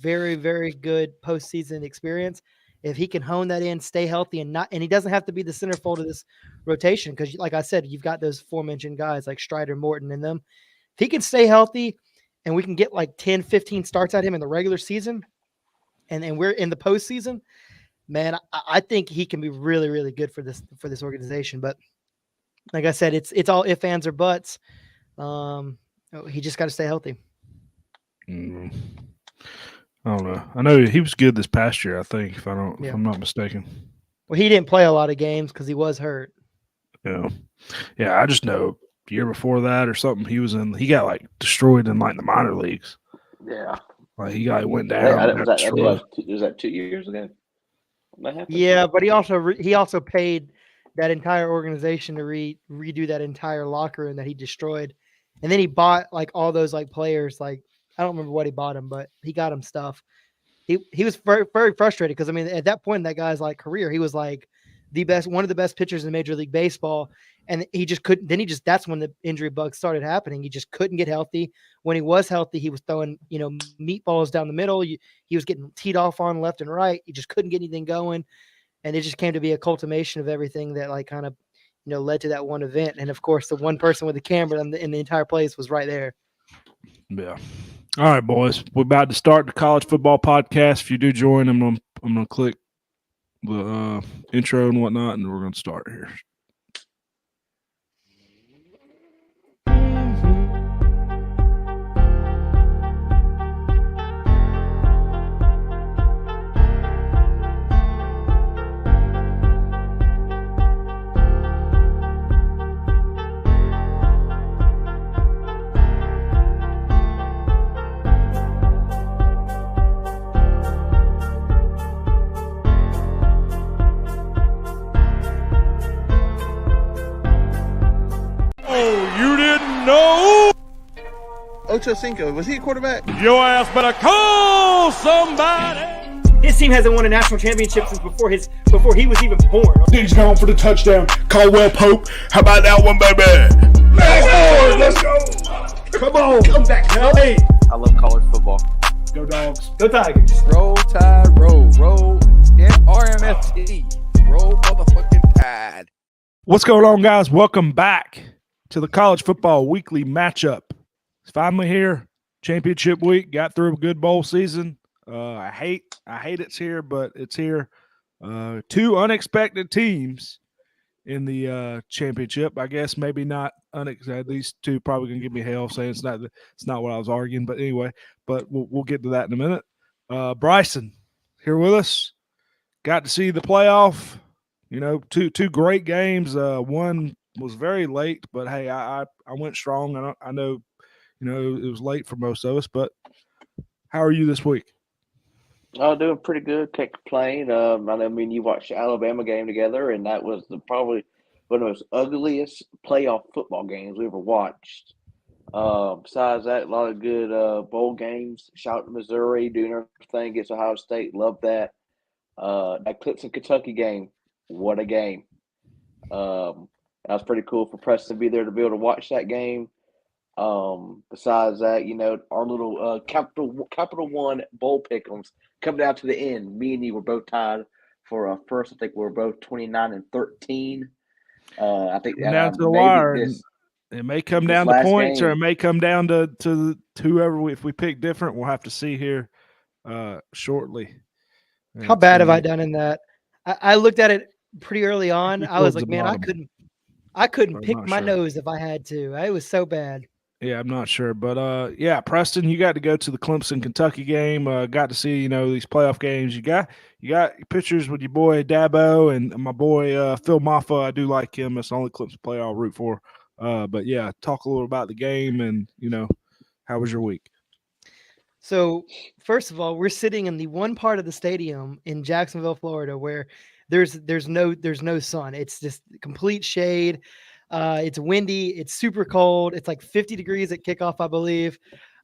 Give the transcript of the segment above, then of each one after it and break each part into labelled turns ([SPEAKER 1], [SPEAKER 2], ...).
[SPEAKER 1] very, very good postseason experience. If he can hone that in, stay healthy, and he doesn't have to be the centerfold of this rotation because, like I said, you've got those aforementioned guys like Strider, Morton, and them. If he can stay healthy and we can get like 10, 15 starts at him in the regular season and we're in the postseason, man, I think he can be really, really good for this organization. But like I said, it's all ifs, ands, or buts. He just got to stay healthy.
[SPEAKER 2] Mm. I don't know. I know he was good this past year, I think, if I'm not mistaken.
[SPEAKER 1] Well, he didn't play a lot of games because he was hurt.
[SPEAKER 2] Yeah. Yeah, I just know the year before that or something, he got like destroyed in like the minor leagues.
[SPEAKER 3] Yeah.
[SPEAKER 2] Like he went down.
[SPEAKER 3] Was that 2 years ago?
[SPEAKER 1] Yeah, but he also paid that entire organization to redo that entire locker room that he destroyed. And then he bought like all those like players, like I don't remember what he bought him, but he got him stuff. He was very, very frustrated because I mean at that point in that guy's like career, he was like one of the best pitchers in Major League Baseball, and he just couldn't. Then that's when the injury bug started happening. He just couldn't get healthy. When he was healthy, he was throwing meatballs down the middle. He was getting teed off on left and right. He just couldn't get anything going, and it just came to be a culmination of everything that like kind of led to that one event. And of course, the one person with the camera in the entire place was right there.
[SPEAKER 2] Yeah. All right, boys. We're about to start the college football podcast. If you do join, I'm gonna click the intro and whatnot, and we're gonna start here.
[SPEAKER 4] Ocho Cinco, was he a quarterback?
[SPEAKER 5] Your ass better call somebody.
[SPEAKER 1] His team hasn't won a national championship since before he was even born.
[SPEAKER 6] Diggs gone for the touchdown. Caldwell Pope. How about that one, baby? Let's go. Come on.
[SPEAKER 1] Come back,
[SPEAKER 6] hey.
[SPEAKER 3] I love college football.
[SPEAKER 6] Go Dogs.
[SPEAKER 1] Go Tigers.
[SPEAKER 7] Roll Tide, roll. Roll. RMFT. Roll motherfucking Tide.
[SPEAKER 2] What's going on, guys? Welcome back to the College Football Weekly Matchup. It's finally here. Championship week. Got through a good bowl season. I hate it's here, but it's here. Two unexpected teams in the championship. I guess maybe not unexpected. These two probably gonna give me hell saying it's not what I was arguing. But anyway, we'll get to that in a minute. Bryson here with us. Got to see the playoff. Two great games. One was very late, but hey, I went strong. I know. It was late for most of us, but how are you this week?
[SPEAKER 3] Oh, doing pretty good. Can't complain. I know me and you watched the Alabama game together, and that was probably one of the most ugliest playoff football games we ever watched. Besides that, a lot of good bowl games. Shout out to Missouri doing their thing against Ohio State. Love that. That Clemson Kentucky game. What a game. That was pretty cool for Preston to be there to be able to watch that game. Besides that, our little Capital One bowl pick'ems come down to the end. Me and you were both tied for first. I think we were both 29-13. I think
[SPEAKER 2] down to the wire. It may come down to points, or it may come down to whoever. If we pick different, we'll have to see here shortly.
[SPEAKER 1] How bad have I done in that? I looked at it pretty early on. I was like, man, I couldn't pick my nose if I had to. It was so bad.
[SPEAKER 2] Yeah, I'm not sure. But, yeah, Preston, you got to go to the Clemson-Kentucky game. Got to see, these playoff games. You got pictures with your boy Dabo and my boy Phil Maffa. I do like him. It's the only Clemson player I'll root for. But, yeah, talk a little about the game and, how was your week?
[SPEAKER 1] So, first of all, we're sitting in the one part of the stadium in Jacksonville, Florida, where there's no sun. It's just complete shade. It's windy. It's super cold. It's like 50 degrees at kickoff, I believe.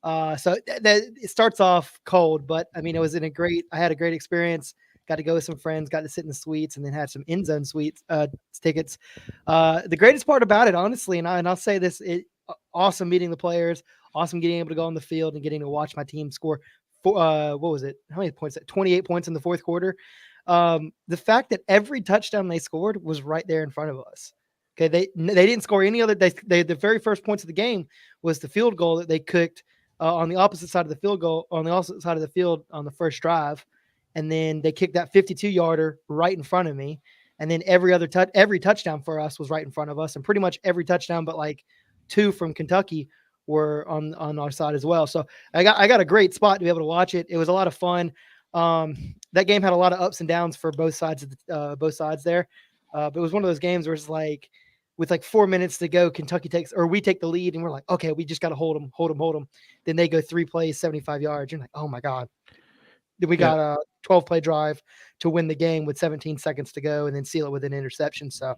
[SPEAKER 1] So it starts off cold, but I mean, I had a great experience. Got to go with some friends, got to sit in the suites, and then had some end zone suites tickets. The greatest part about it, honestly, and I'll say this, awesome meeting the players, awesome getting able to go on the field and getting to watch my team score what was it? How many points? 28 points in the fourth quarter. The fact that every touchdown they scored was right there in front of us. Okay, they didn't score any other. They the very first points of the game was the field goal that they kicked on the opposite side of the field goal on the opposite side of the field on the first drive, and then they kicked that 52-yarder right in front of me. And then every touchdown for us was right in front of us, and pretty much every touchdown but like 2 from Kentucky were on our side as well. So I got a great spot to be able to watch it. It was a lot of fun. That game had a lot of ups and downs for both sides of both sides there. But it was one of those games where it's like, with like 4 minutes to go, Kentucky we take the lead, and we're like, okay, we just got to hold them. Then they go 3 plays, 75 yards. You're like, oh my God. Then we got a 12-play drive to win the game with 17 seconds to go and then seal it with an interception. So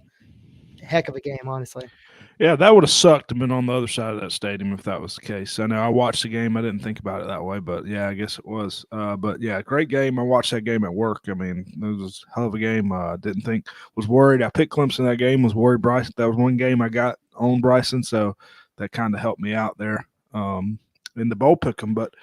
[SPEAKER 1] heck of a game, honestly.
[SPEAKER 2] Yeah, that would have sucked to have been on the other side of that stadium if that was the case. I know I watched the game. I didn't think about it that way, but yeah, I guess it was. But yeah, great game. I watched that game at work. I mean, it was a hell of a game. Was worried. I picked Clemson that game, was worried Bryson. That was one game I got on Bryson, so that kind of helped me out there in the bowl pick 'em. But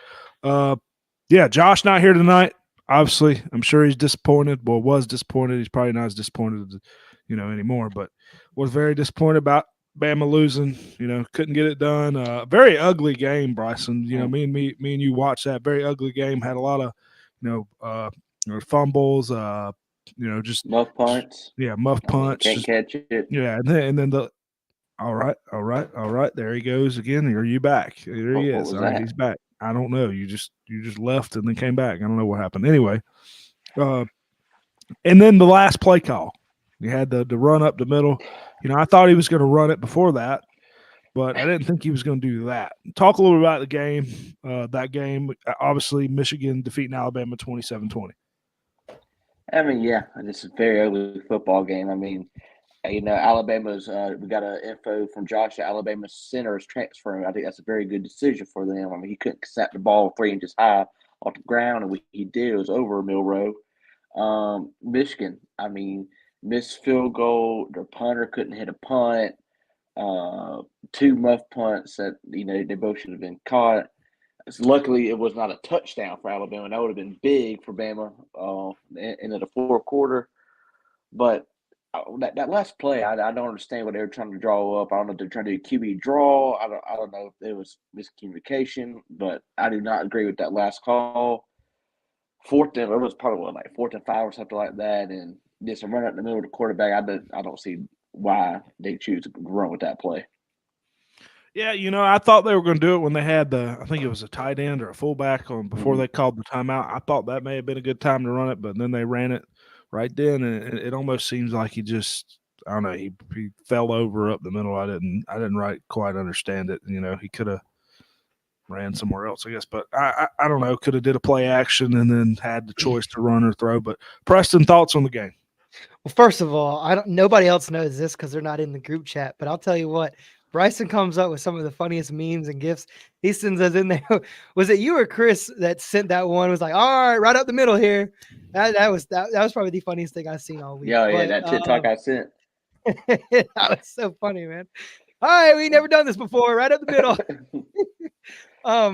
[SPEAKER 2] yeah, Josh not here tonight. Obviously, I'm sure he's disappointed. Well, was disappointed. He's probably not as disappointed, anymore. But was very disappointed about Bama losing. Couldn't get it done. Very ugly game, Bryson. Me and you watched that. Very ugly game. Had a lot of, fumbles. Just
[SPEAKER 3] muff punts.
[SPEAKER 2] Muff punts.
[SPEAKER 3] Can't catch it.
[SPEAKER 2] Yeah, and then the. All right. There he goes again. Are you back? There he is. All right, he's back. I don't know. You just left and then came back. I don't know what happened. Anyway, and then the last play call. You had the run up the middle. I thought he was going to run it before that, but I didn't think he was going to do that. Talk a little about the game. That game, obviously, Michigan defeating Alabama 27-20.
[SPEAKER 3] I mean, yeah, this is a very ugly football game. I mean, Alabama's we got an info from Josh that Alabama's center is transferring. I think that's a very good decision for them. I mean, he couldn't snap the ball 3 inches high off the ground, and he did. It was over Milroe. Michigan, I mean, missed field goal. Their punter couldn't hit a punt. 2 muff punts that they both should have been caught. So luckily, it was not a touchdown for Alabama. That would have been big for Bama into the fourth quarter. But that last play, I don't understand what they were trying to draw up. I don't know if they're trying to do QB draw. I don't know if it was miscommunication, but I do not agree with that last call. It was probably like 4th and 5 or something like that, and just a run up the middle of the quarterback. I don't see why they choose to run with that play.
[SPEAKER 2] Yeah, I thought they were going to do it when they had I think it was a tight end or a fullback on before they called the timeout. I thought that may have been a good time to run it, but then they ran it right then, and it almost seems like he just, I don't know, he fell over up the middle. I didn't quite understand it. He could have ran somewhere else, I guess, but I don't know. Could have did a play action and then had the choice to run or throw. But Preston, thoughts on the game?
[SPEAKER 1] Well, first of all, nobody else knows this because they're not in the group chat, but I'll tell you what. Bryson comes up with some of the funniest memes and gifs. He sends us in there. Was it you or Chris that sent that one? Was like, all right up the middle here. That was probably the funniest thing I've seen all week.
[SPEAKER 3] Yeah, that TikTok I sent.
[SPEAKER 1] That was so funny, man. All right, we never done this before. Right up the middle.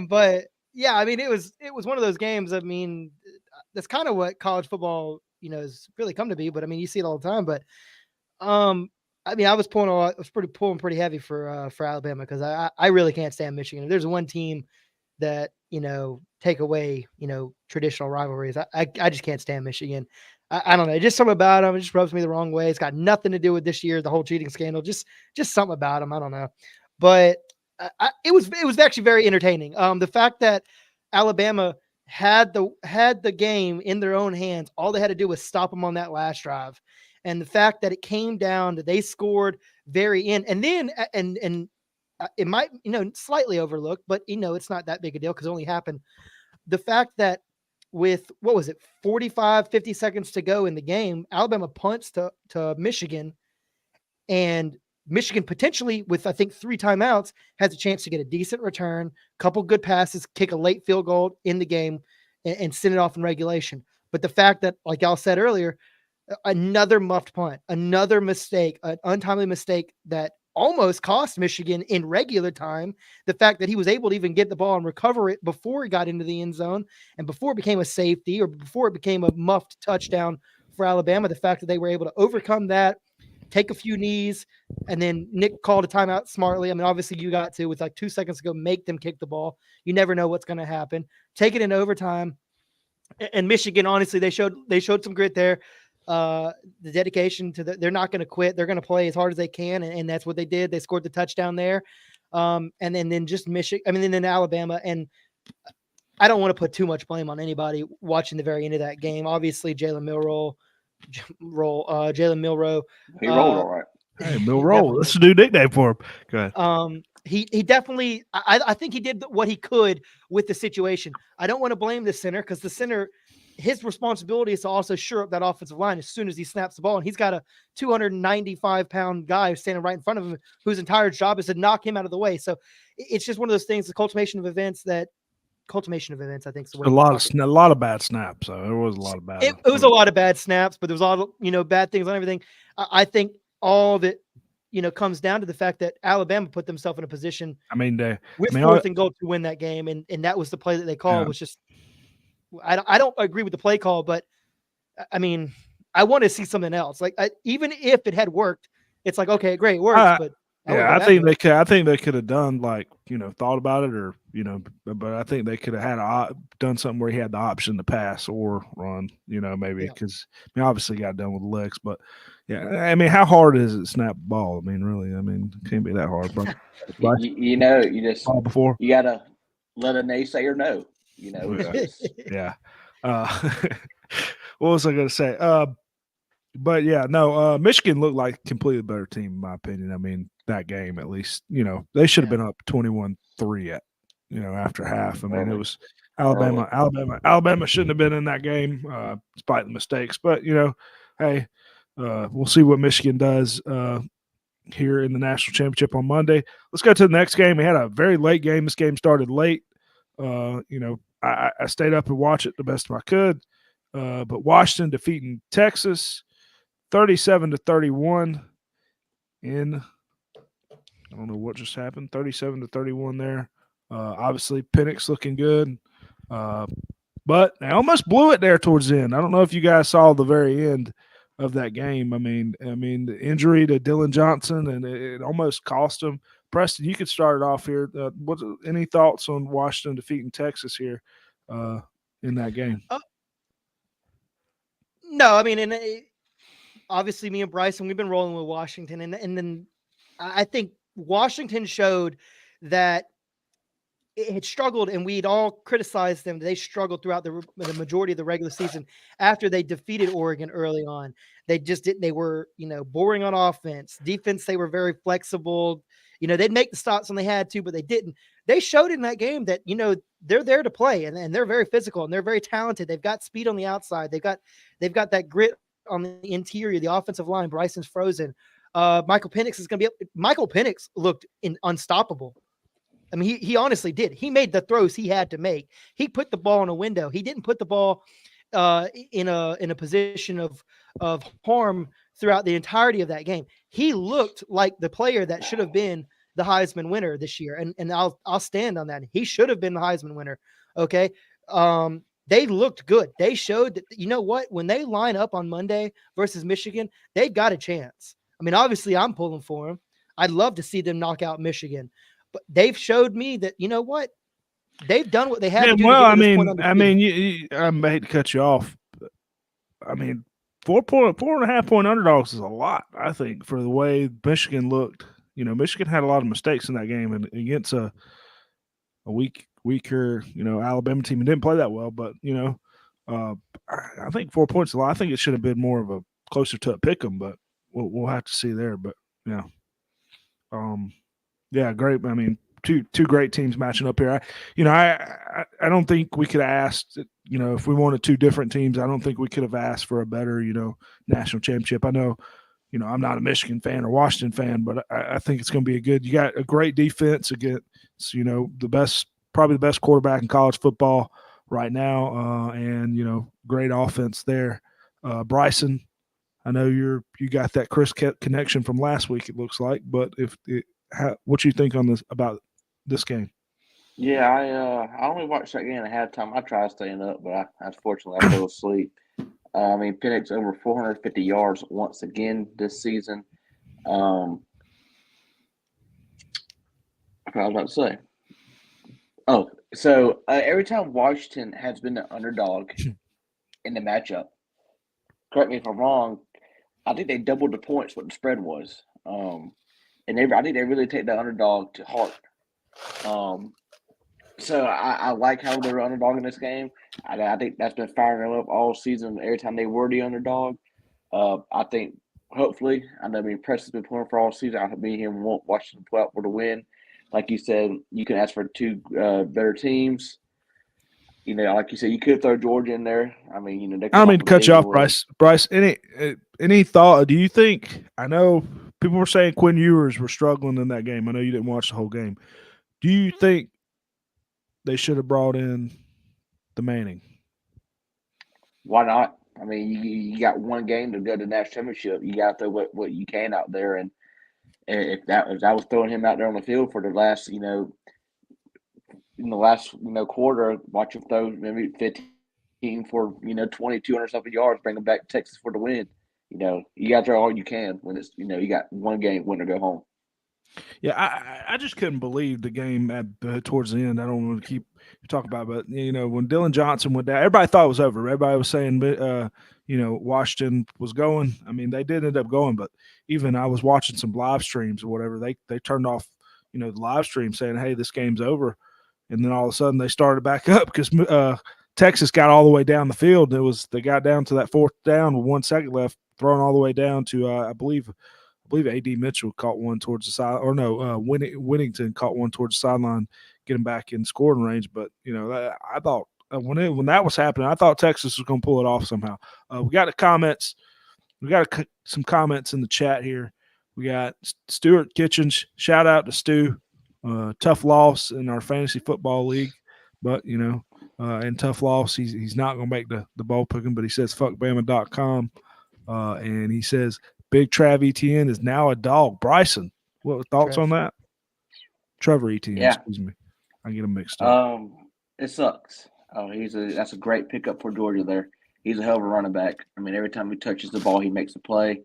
[SPEAKER 1] But yeah, I mean, it was one of those games. I mean, that's kind of what college football, has really come to be. But I mean, you see it all the time. But I mean, I was pulling pretty heavy for Alabama because I really can't stand Michigan. If there's one team that take away traditional rivalries, I just can't stand Michigan. I don't know, just something about them. It just rubs me the wrong way. It's got nothing to do with this year, the whole cheating scandal. Just something about them. I don't know, but it was actually very entertaining. The fact that Alabama had the game in their own hands, all they had to do was stop them on that last drive. And the fact that it came down that they scored very end, and then it might slightly overlooked, but it's not that big a deal because it only happened. The fact that with 45, 50 seconds to go in the game, Alabama punts to Michigan, and Michigan potentially with I think 3 timeouts has a chance to get a decent return, couple good passes, kick a late field goal in the game, and send it off in regulation. But the fact that, like y'all said earlier, another muffed punt, another mistake, an untimely mistake that almost cost Michigan in regular time. The fact that he was able to even get the ball and recover it before he got into the end zone and before it became a safety or before it became a muffed touchdown for Alabama, the fact that they were able to overcome that, take a few knees, and then Nick called a timeout smartly. I mean, obviously you got to, with like 2 seconds to go, make them kick the ball. You never know what's going to happen. Take it in overtime. And Michigan, honestly, they showed some grit there. The dedication to they're not going to quit. They're going to play as hard as they can. And that's what they did. They scored the touchdown there. And then just Michigan, and then Alabama. And I don't want to put too much blame on anybody watching the very end of that game. Obviously, Jalen Milroe.
[SPEAKER 3] He rolled all right.
[SPEAKER 2] Hey, Milroe. That's a new nickname for him. Go ahead.
[SPEAKER 1] He definitely, I think he did what he could with the situation. I don't want to blame the center because the center, his responsibility is to also shore up that offensive line as soon as he snaps the ball. And he's got a 295-pound guy standing right in front of him whose entire job is to knock him out of the way. So it's just one of those things, the culmination of events, I think is the word.
[SPEAKER 2] A lot of bad snaps. So there was a lot of bad.
[SPEAKER 1] It was a lot of bad snaps, but there was a lot of, bad things on everything. I think all of it, comes down to the fact that Alabama put themselves in a position. Fourth and goal to win that game, and that was the play that they called. Was just, I don't agree with the play call, but I mean, I want to see something else. Like even if it had worked, it's like okay, great, it works. But
[SPEAKER 2] I think they could. I think they could have done thought about it, or but I think they could have done something where he had the option to pass or run. Maybe because obviously got done with the legs, but. Yeah, I mean, how hard is it to snap the ball? I mean, really, it can't be that hard. But
[SPEAKER 3] you just
[SPEAKER 2] before
[SPEAKER 3] you gotta let a naysayer know.
[SPEAKER 2] Yeah. What was I going to say? But yeah, no. Michigan looked like a completely better team, in my opinion. I mean, that game at least, they should have been up 21-3 after half. I mean, it was Alabama. Alabama shouldn't have been in that game, despite the mistakes. But hey. We'll see what Michigan does here in the national championship on Monday. Let's go to the next game. We had a very late game. This game started late. I stayed up and watched it the best I could. But Washington defeating Texas 37-31 in I don't know what just happened. 37-31 there. Obviously, Penix looking good. But they almost blew it there towards the end. I don't know if you guys saw the very end of that game. I mean, the injury to Dylan Johnson, and it almost cost him. Preston, you could start it off here. Any thoughts on Washington defeating Texas here in that game?
[SPEAKER 1] No, I mean, obviously me and Bryson, we've been rolling with Washington, and then I think Washington showed that it had struggled, and we'd all criticized them. They struggled throughout the majority of the regular season after they defeated Oregon early on. They just didn't. They were, boring on offense. Defense, they were very flexible. They'd make the stops when they had to, but they didn't. They showed in that game that, they're there to play, and they're very physical, and they're very talented. They've got speed on the outside. They've got that grit on the interior, the offensive line. Bryson's frozen. Michael Penix is going to be – Michael Penix looked unstoppable. I mean, he honestly did. He made the throws he had to make. He put the ball in a window. He didn't put the ball in a position of harm throughout the entirety of that game. He looked like the player that should have been the Heisman winner this year, and I'll stand on that. He should have been the Heisman winner. Okay, they looked good. They showed that when they line up on Monday versus Michigan, they've got a chance. I mean, obviously, I'm pulling for them. I'd love to see them knock out Michigan. But they've showed me that they've done what they had to do.
[SPEAKER 2] Well, I hate to cut you off. But, I mean, 4.5 point underdogs is a lot. I think for the way Michigan looked. Michigan had a lot of mistakes in that game, and against a weaker Alabama team, and didn't play that well. But I think 4 points is a lot. I think it should have been more of a closer to a pick 'em, but we'll have to see there. But yeah, great. I mean, two great teams matching up here. I don't think we could have asked, if we wanted two different teams, I don't think we could have asked for a better, national championship. I know, I'm not a Michigan fan or Washington fan, but I think it's going to be you got a great defense against, probably the best quarterback in college football right now. And, great offense there. Bryson, I know you got that Chris connection from last week. It looks like, but what you think on this about this game?
[SPEAKER 3] Yeah, I only watched that game at halftime. I tried staying up, but unfortunately I fell asleep. I mean, Penix over 450 yards once again this season. What I was about to say. Oh, so every time Washington has been the underdog in the matchup, correct me if I'm wrong, I think they doubled the points what the spread was. And I think they really take the underdog to heart. So I like how they're underdog in this game. I think that's been firing them up all season. Every time they were the underdog, I think hopefully I know Press has been playing for all season. I me and him won't watch them pull out for the win. Like you said, you can ask for two better teams. You know, like you said, you could throw Georgia in there. I mean, you know, they
[SPEAKER 2] I don't mean to cut you off, Bryce. Bryce, any thought? Do you think? I know people were saying Quinn Ewers were struggling in that game. I know you didn't watch the whole game. Do you think they should have brought in the Manning?
[SPEAKER 3] Why not? I mean, you got one game to go to the national championship. You got to throw what you can out there, and if I was throwing him out there on the field for the last, in the last quarter, watch him throw maybe 15 for 200 something yards, bring him back to Texas for the win. You got to throw all you can when it's you got one game, win or go home.
[SPEAKER 2] Yeah, I just couldn't believe the game towards the end. I don't want to keep talking about it, but when Dylan Johnson went down, everybody thought it was over. Everybody was saying, Washington was going. I mean, they did end up going, but even I was watching some live streams or whatever. They turned off, the live stream saying, "Hey, this game's over," and then all of a sudden they started back up because Texas got all the way down the field. They got down to that fourth down with 1 second left, throwing all the way down to I believe A.D. Mitchell caught one towards the side, or no, Whittington caught one towards the sideline, getting back in scoring range. But I thought when that was happening, I thought Texas was going to pull it off somehow. We got the comments. We got some comments in the chat here. We got Stuart Kitchens. Shout out to Stu. Tough loss in our fantasy football league, but and tough loss. He's not going to make the bowl picking, but he says fuckbama.com, and he says Big Trav Etienne is now a dog. Bryson, what thoughts on that? Trevor Etienne, excuse me. I get him mixed up.
[SPEAKER 3] It sucks. That's a great pickup for Georgia there. He's a hell of a running back. I mean, every time he touches the ball, he makes a play.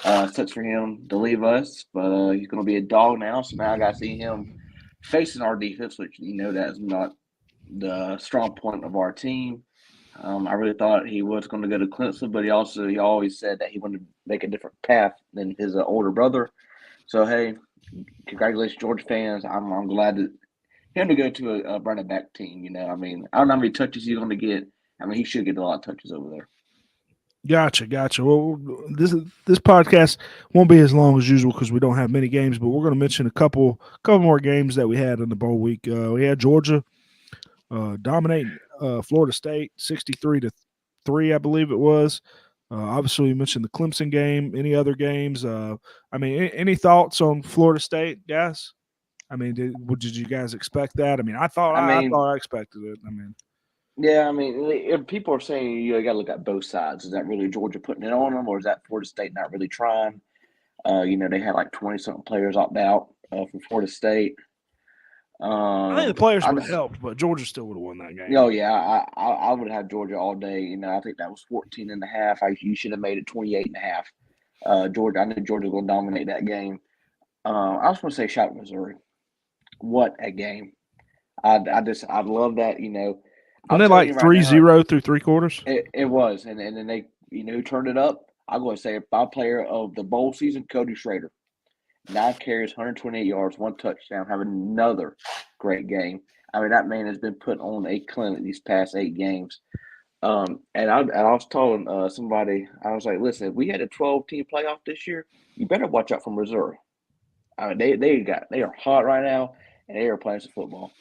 [SPEAKER 3] Sucks for him to leave us, but he's going to be a dog now. So now I got to see him facing our defense, which that is not the strong point of our team. I really thought he was going to go to Clemson, but he always said that he wanted to make a different path than his older brother. So hey, congratulations, Georgia fans! I'm glad that him to go to a running back team. I mean, I don't know how many touches he's going to get. I mean, he should get a lot of touches over there.
[SPEAKER 2] Gotcha. Well, this podcast won't be as long as usual because we don't have many games, but we're going to mention a couple more games that we had in the bowl week. We had Georgia dominating Florida State 63-3, I believe it was. Obviously, we mentioned the Clemson game. Any other games? Any thoughts on Florida State, guys? I mean, did you guys expect that? I mean, I thought I expected it.
[SPEAKER 3] Yeah, if people are saying you got to look at both sides. Is that really Georgia putting it on them, or is that Florida State not really trying? They had like 20-something players opt out from Florida State.
[SPEAKER 2] I think the players would have helped, but Georgia still would have won that game.
[SPEAKER 3] Oh, yeah. I would have Georgia all day. I think that was 14.5. You should have made it 28.5. Georgia, I knew Georgia was going to dominate that game. I was going to say shout out Missouri. What a game. I love that,
[SPEAKER 2] Wasn't it like 3-0 through three quarters?
[SPEAKER 3] It was. And then they, who turned it up? I'm going to say my player of the bowl season, Cody Schrader. 9 carries, 128 yards, 1 touchdown, having another great game. I mean, that man has been put on a clinic these past 8 games. And I was telling somebody, I was like, listen, if we had a 12-team playoff this year, you better watch out for Missouri. I mean, they are hot right now, and they are playing some football.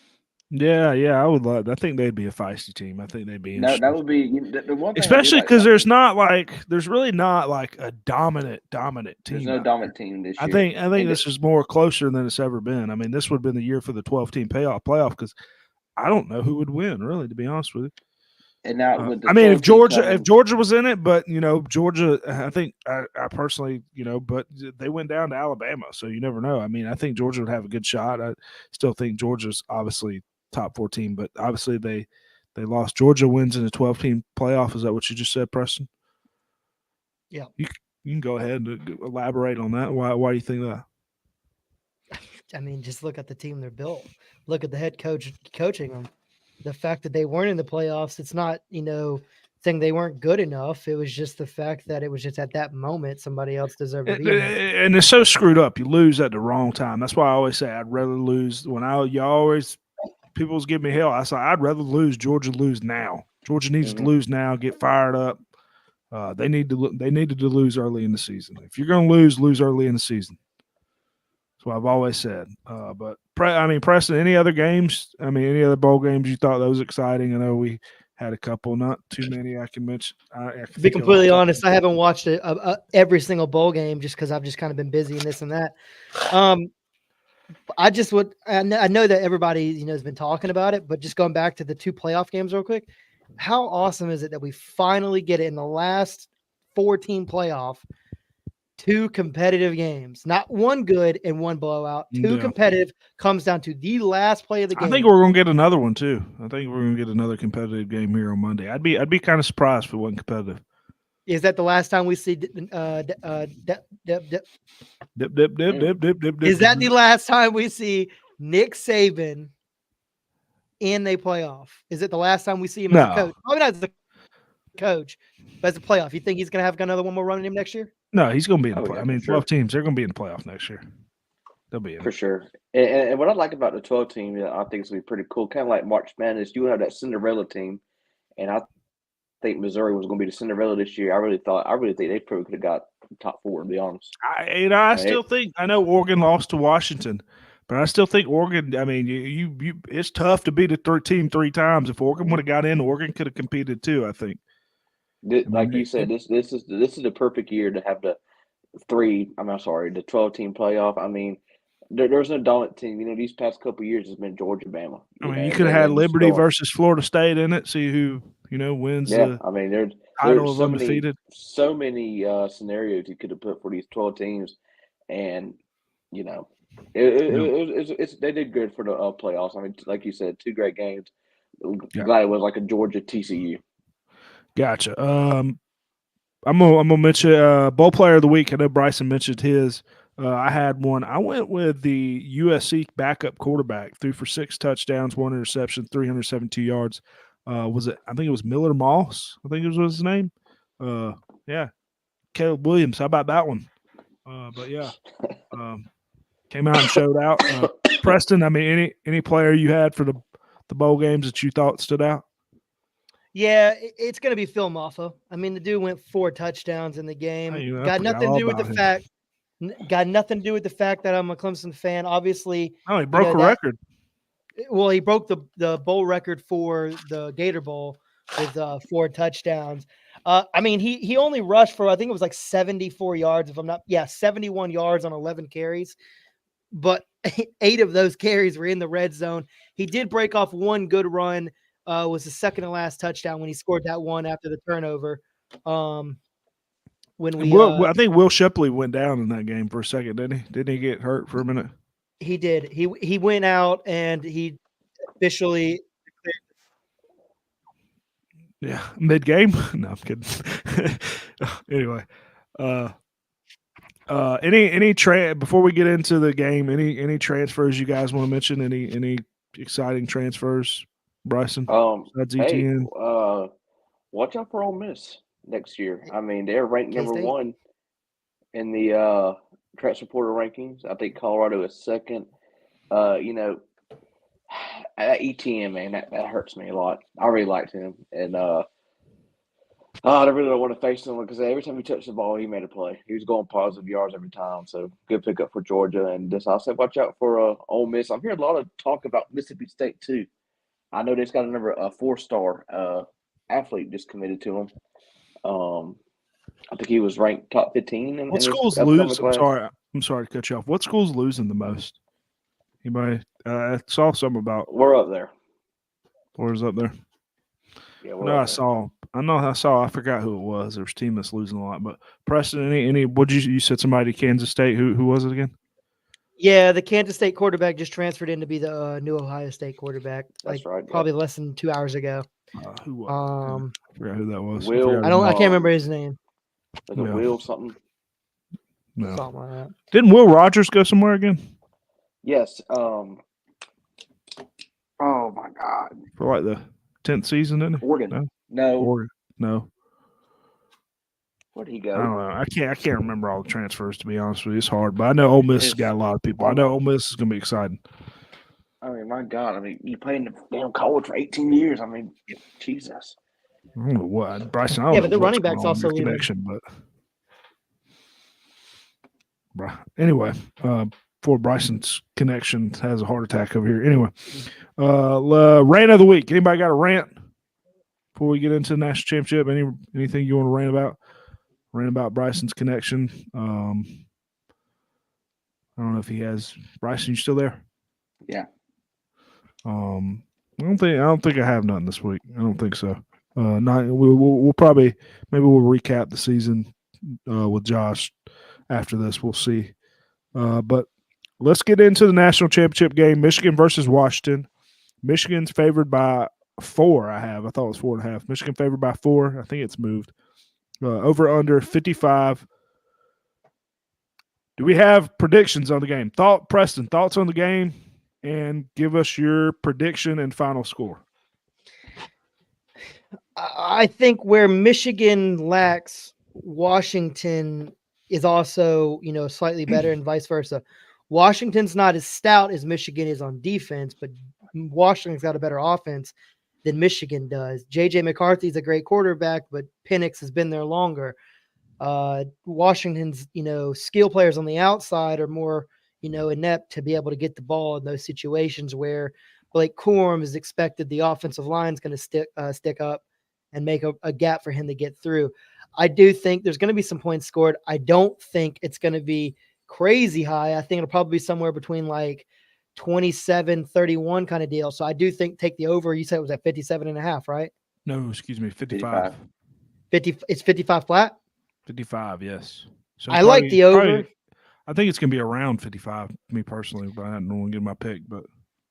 [SPEAKER 2] Yeah, I would love. I think they'd be a feisty team. I think they'd be interesting.
[SPEAKER 3] That would be the one thing.
[SPEAKER 2] Especially because there's really not like a dominant team.
[SPEAKER 3] There's no dominant team this year.
[SPEAKER 2] I think this is more closer than it's ever been. I mean, this would have been the year for the 12-team playoff because I don't know who would win, really, to be honest with you.
[SPEAKER 3] And now with the
[SPEAKER 2] I mean, if
[SPEAKER 3] 12 team coming-
[SPEAKER 2] Georgia was in it, but Georgia, I think I personally, but they went down to Alabama, so you never know. I mean, I think Georgia would have a good shot. I still think Georgia's obviously top 4 team, but obviously they lost. Georgia wins in the 12-team playoff. Is that what you just said, Preston?
[SPEAKER 1] Yeah.
[SPEAKER 2] You can go ahead and elaborate on that. Why do you think that?
[SPEAKER 1] I mean, just look at the team they're built. Look at the head coach coaching them. The fact that they weren't in the playoffs, it's not, saying they weren't good enough. It was just the fact that it was just at that moment somebody else deserved to be in it.
[SPEAKER 2] And it's so screwed up. You lose at the wrong time. That's why I always say I'd rather lose people's give me hell. I say I'd rather Georgia lose now. Georgia needs to lose now, get fired up. They needed to lose early in the season. If you're going to lose early in the season. That's what I've always said. But Preston, any other games? I mean, any other bowl games you thought that was exciting? I know we had a couple, not too many I can mention.
[SPEAKER 1] To be completely honest, I haven't watched every single bowl game just because I've just kind of been busy and this and that. I know that everybody has been talking about it, but just going back to the 2 playoff games real quick, how awesome is it that we finally get it in the last 4-team playoff? 2 competitive games, not one good and one blowout. 2 competitive comes down to the last play of the game.
[SPEAKER 2] I think we're going to get another one too. I think we're going to get another competitive game here on Monday. I'd be kind of surprised if it wasn't competitive.
[SPEAKER 1] Is that the last time we see? Is that the last time we see Nick Saban in a playoff? Is it the last time we see him as a coach? Probably not as a coach, but as a playoff. You think he's going to have another one more run in him next year?
[SPEAKER 2] No, he's going to be in the playoff. I mean, 12 teams, they're going to be in the playoff next year. They'll be in
[SPEAKER 3] for sure. And what I like about the 12 team, I think it's going to be pretty cool. Kind of like March Madness, you have that Cinderella team, and I think Missouri was going to be the Cinderella this year. I really think they probably could have got top 4. To be honest,
[SPEAKER 2] I still think I know Oregon lost to Washington, but I still think Oregon. I mean, you it's tough to beat a team 3 times. If Oregon would have got in, Oregon could have competed too. I think.
[SPEAKER 3] Like you said, this is the perfect year to have the 12-team playoff. I mean, there's no dominant team. These past couple of years has been Georgia, Bama.
[SPEAKER 2] You could have had Liberty versus Florida State in it. See who wins.
[SPEAKER 3] Yeah, I mean, there's
[SPEAKER 2] so undefeated.
[SPEAKER 3] So many scenarios you could have put for these 12 teams, and they did good for the playoffs. I mean, like you said, 2 great games. Glad it was like a Georgia TCU.
[SPEAKER 2] Gotcha. I'm gonna mention bowl player of the week. I know Bryson mentioned his. I had one. I went with the USC backup quarterback. Threw for 6 touchdowns, 1 interception, 372 yards. Was it? I think it was Miller Moss. I think it was his name. Yeah, Caleb Williams. How about that one? But yeah, came out and showed out. Preston, I mean, any player you had for the bowl games that you thought stood out?
[SPEAKER 1] Yeah, it's going to be Phil Maffa. I mean, the dude went 4 touchdowns in the game. Got nothing to do with the fact that I'm a Clemson fan. Obviously,
[SPEAKER 2] he broke a record.
[SPEAKER 1] Well, he broke the bowl record for the Gator Bowl with 4 touchdowns. I mean, he only rushed for, I think it was like 74 yards, 71 yards on 11 carries. But 8 of those carries were in the red zone. He did break off 1 good run. Was the second to last touchdown when he scored that one after the turnover. I think Will Shipley went down in that game for a second, didn't he? Didn't he get hurt for a minute? He did. He went out and he officially declared. Yeah, mid-game? No, I'm kidding. Anyway, before we get into the game, any transfers you guys want to mention? Any exciting transfers? Bryson,
[SPEAKER 3] watch out for Ole Miss next year. I mean, they're ranked number 1 in the transfer portal rankings. I think Colorado is 2nd. That ETN, man, that hurts me a lot. I really liked him, and I really don't want to face him because every time he touched the ball, he made a play. He was going positive yards every time. So good pickup for Georgia, and I said watch out for Ole Miss. I'm hearing a lot of talk about Mississippi State too. I know they've got a 4-star athlete just committed to them. I think he was ranked top 15.
[SPEAKER 2] What schools lose? I'm sorry to cut you off. What schools losing the most? Anybody? I saw some about.
[SPEAKER 3] We're up there.
[SPEAKER 2] Where's up there?
[SPEAKER 3] Yeah,
[SPEAKER 2] I
[SPEAKER 3] we're
[SPEAKER 2] know
[SPEAKER 3] up
[SPEAKER 2] I
[SPEAKER 3] there.
[SPEAKER 2] saw. I forgot who it was. There was a team that's losing a lot. But Preston, any? What you said? Somebody Kansas State. Who was it again?
[SPEAKER 1] Yeah, the Kansas State quarterback just transferred in to be the new Ohio State quarterback.
[SPEAKER 3] That's right. Yep.
[SPEAKER 1] Probably less than 2 hours ago.
[SPEAKER 2] Who was? I forgot who that was.
[SPEAKER 3] Will.
[SPEAKER 1] I can't remember his name.
[SPEAKER 3] Was it
[SPEAKER 2] No.
[SPEAKER 3] Will something?
[SPEAKER 2] No.
[SPEAKER 1] Something like that.
[SPEAKER 2] Didn't Will Rogers go somewhere again?
[SPEAKER 3] Yes. Oh my God.
[SPEAKER 2] For like the 10th season, didn't he?
[SPEAKER 3] Oregon. No.
[SPEAKER 2] Oregon. No.
[SPEAKER 3] Where'd he
[SPEAKER 2] I
[SPEAKER 3] go?
[SPEAKER 2] don't know. I can't remember all the transfers, to be honest with you. It's hard, but I know Ole Miss has got a lot of people. I know Ole Miss is going to be exciting.
[SPEAKER 3] I mean, my God. I mean, you played in the damn college for 18 years. I mean, Jesus.
[SPEAKER 2] I don't know what Bryson. I don't
[SPEAKER 1] Yeah,
[SPEAKER 2] know
[SPEAKER 1] but the
[SPEAKER 2] what's
[SPEAKER 1] running
[SPEAKER 2] going
[SPEAKER 1] back's
[SPEAKER 2] on in
[SPEAKER 1] also
[SPEAKER 2] your
[SPEAKER 1] leaving.
[SPEAKER 2] connection, but anyway, poor Bryson's connection has a heart attack over here. Anyway, rant of the week. Anybody got a rant before we get into the national championship? Anything you want to rant about? Rant about Bryson's connection. I don't know if he has. Bryson, you still there?
[SPEAKER 3] Yeah.
[SPEAKER 2] I don't think I have nothing this week. I don't think so. We'll probably maybe we'll recap the season with Josh after this. We'll see. But let's get into the national championship game. Michigan versus Washington. Michigan's favored by 4. I thought it was 4.5. Michigan favored by 4. I think it's moved. Over under 55. Do we have predictions on the game? Preston, thoughts on the game, and give us your prediction and final score.
[SPEAKER 1] I think where Michigan lacks, Washington is also, slightly better and vice versa. Washington's not as stout as Michigan is on defense, but Washington's got a better offense than Michigan does. J.J. McCarthy's a great quarterback, but Penix has been there longer. Washington's, skill players on the outside are more, inept to be able to get the ball in those situations where Blake Corum is expected the offensive line is going to stick up and make a gap for him to get through. I do think there's going to be some points scored. I don't think it's going to be crazy high. I think it'll probably be somewhere between like 27-31 kind of deal. So I do think take the over. You said it was at 57.5, right?
[SPEAKER 2] No, excuse me, 55.
[SPEAKER 1] 50. It's 55 flat.
[SPEAKER 2] 55, yes. So
[SPEAKER 1] I like the over.
[SPEAKER 2] I think it's going to be around 55, me personally, but I don't want to get my pick. But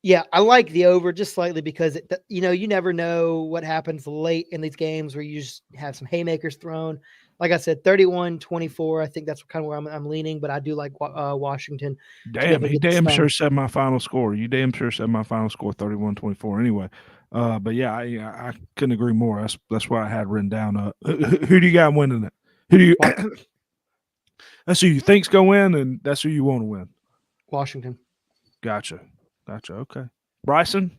[SPEAKER 1] yeah, I like the over just slightly because you never know what happens late in these games where you just have some haymakers thrown. Like I said, 31-24. I think that's kind of where I'm leaning, but I do like Washington.
[SPEAKER 2] He damn sure said my final score. You damn sure said my final score 31-24. Anyway, but yeah, I couldn't agree more. That's what I had written down. Who do you got winning it? Who do you? That's who you think's going to win, and that's who you want to win.
[SPEAKER 1] Washington.
[SPEAKER 2] Gotcha. Okay, Bryson,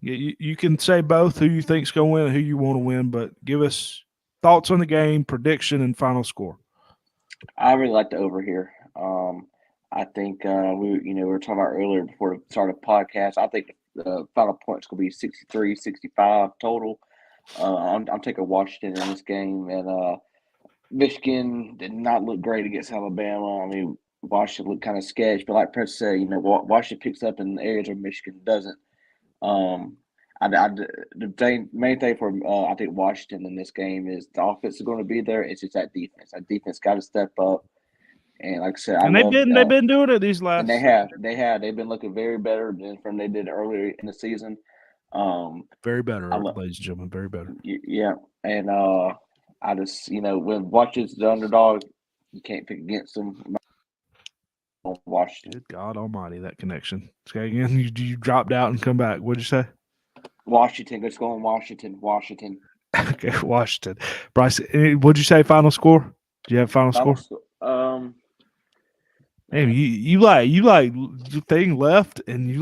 [SPEAKER 2] you can say both who you think's going to win and who you want to win, but give us thoughts on the game, prediction, and final score.
[SPEAKER 3] I really like the over here. I think we were talking about earlier before the start of the podcast. I think the final points will be 63-65 total. I'm taking Washington in this game, and Michigan did not look great against Alabama. I mean, Washington looked kind of sketchy, but like Prince said, Washington picks up in areas where Michigan doesn't. The main thing for I think Washington in this game is the offense is going to be there. It's just that defense. That defense got to step up. And like I said,
[SPEAKER 2] they've been doing it these last.
[SPEAKER 3] And they've been looking very better than they did earlier in the season.
[SPEAKER 2] Very better, ladies and gentlemen, very better.
[SPEAKER 3] Yeah, and I just when Washington's the underdog, you can't pick against them. Washington.
[SPEAKER 2] Good God Almighty, that connection. Okay, again, you dropped out and come back. What'd you say?
[SPEAKER 3] Washington. Let's go on Washington.
[SPEAKER 2] Okay, Washington. Bryce, what'd you say? Final score? Do you have final score? Man, you like your thing left, and you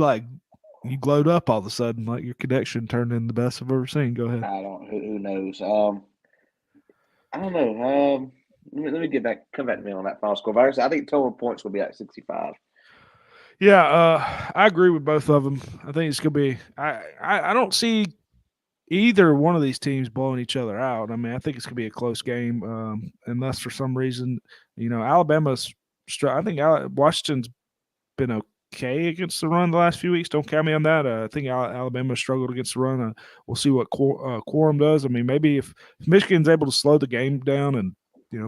[SPEAKER 2] glowed up all of a sudden, like your connection turned in the best I've ever seen. Go ahead.
[SPEAKER 3] I don't. Who knows? I don't know. Let me come back to me on that final score. I think total points will be at 65.
[SPEAKER 2] Yeah, I agree with both of them. I think it's gonna be. I don't see either one of these teams blowing each other out. I mean, I think it's gonna be a close game, unless for some reason, Alabama's. I think Washington's been okay against the run the last few weeks. Don't count me on that. I think Alabama struggled against the run. We'll see what Quorum does. I mean, maybe if Michigan's able to slow the game down and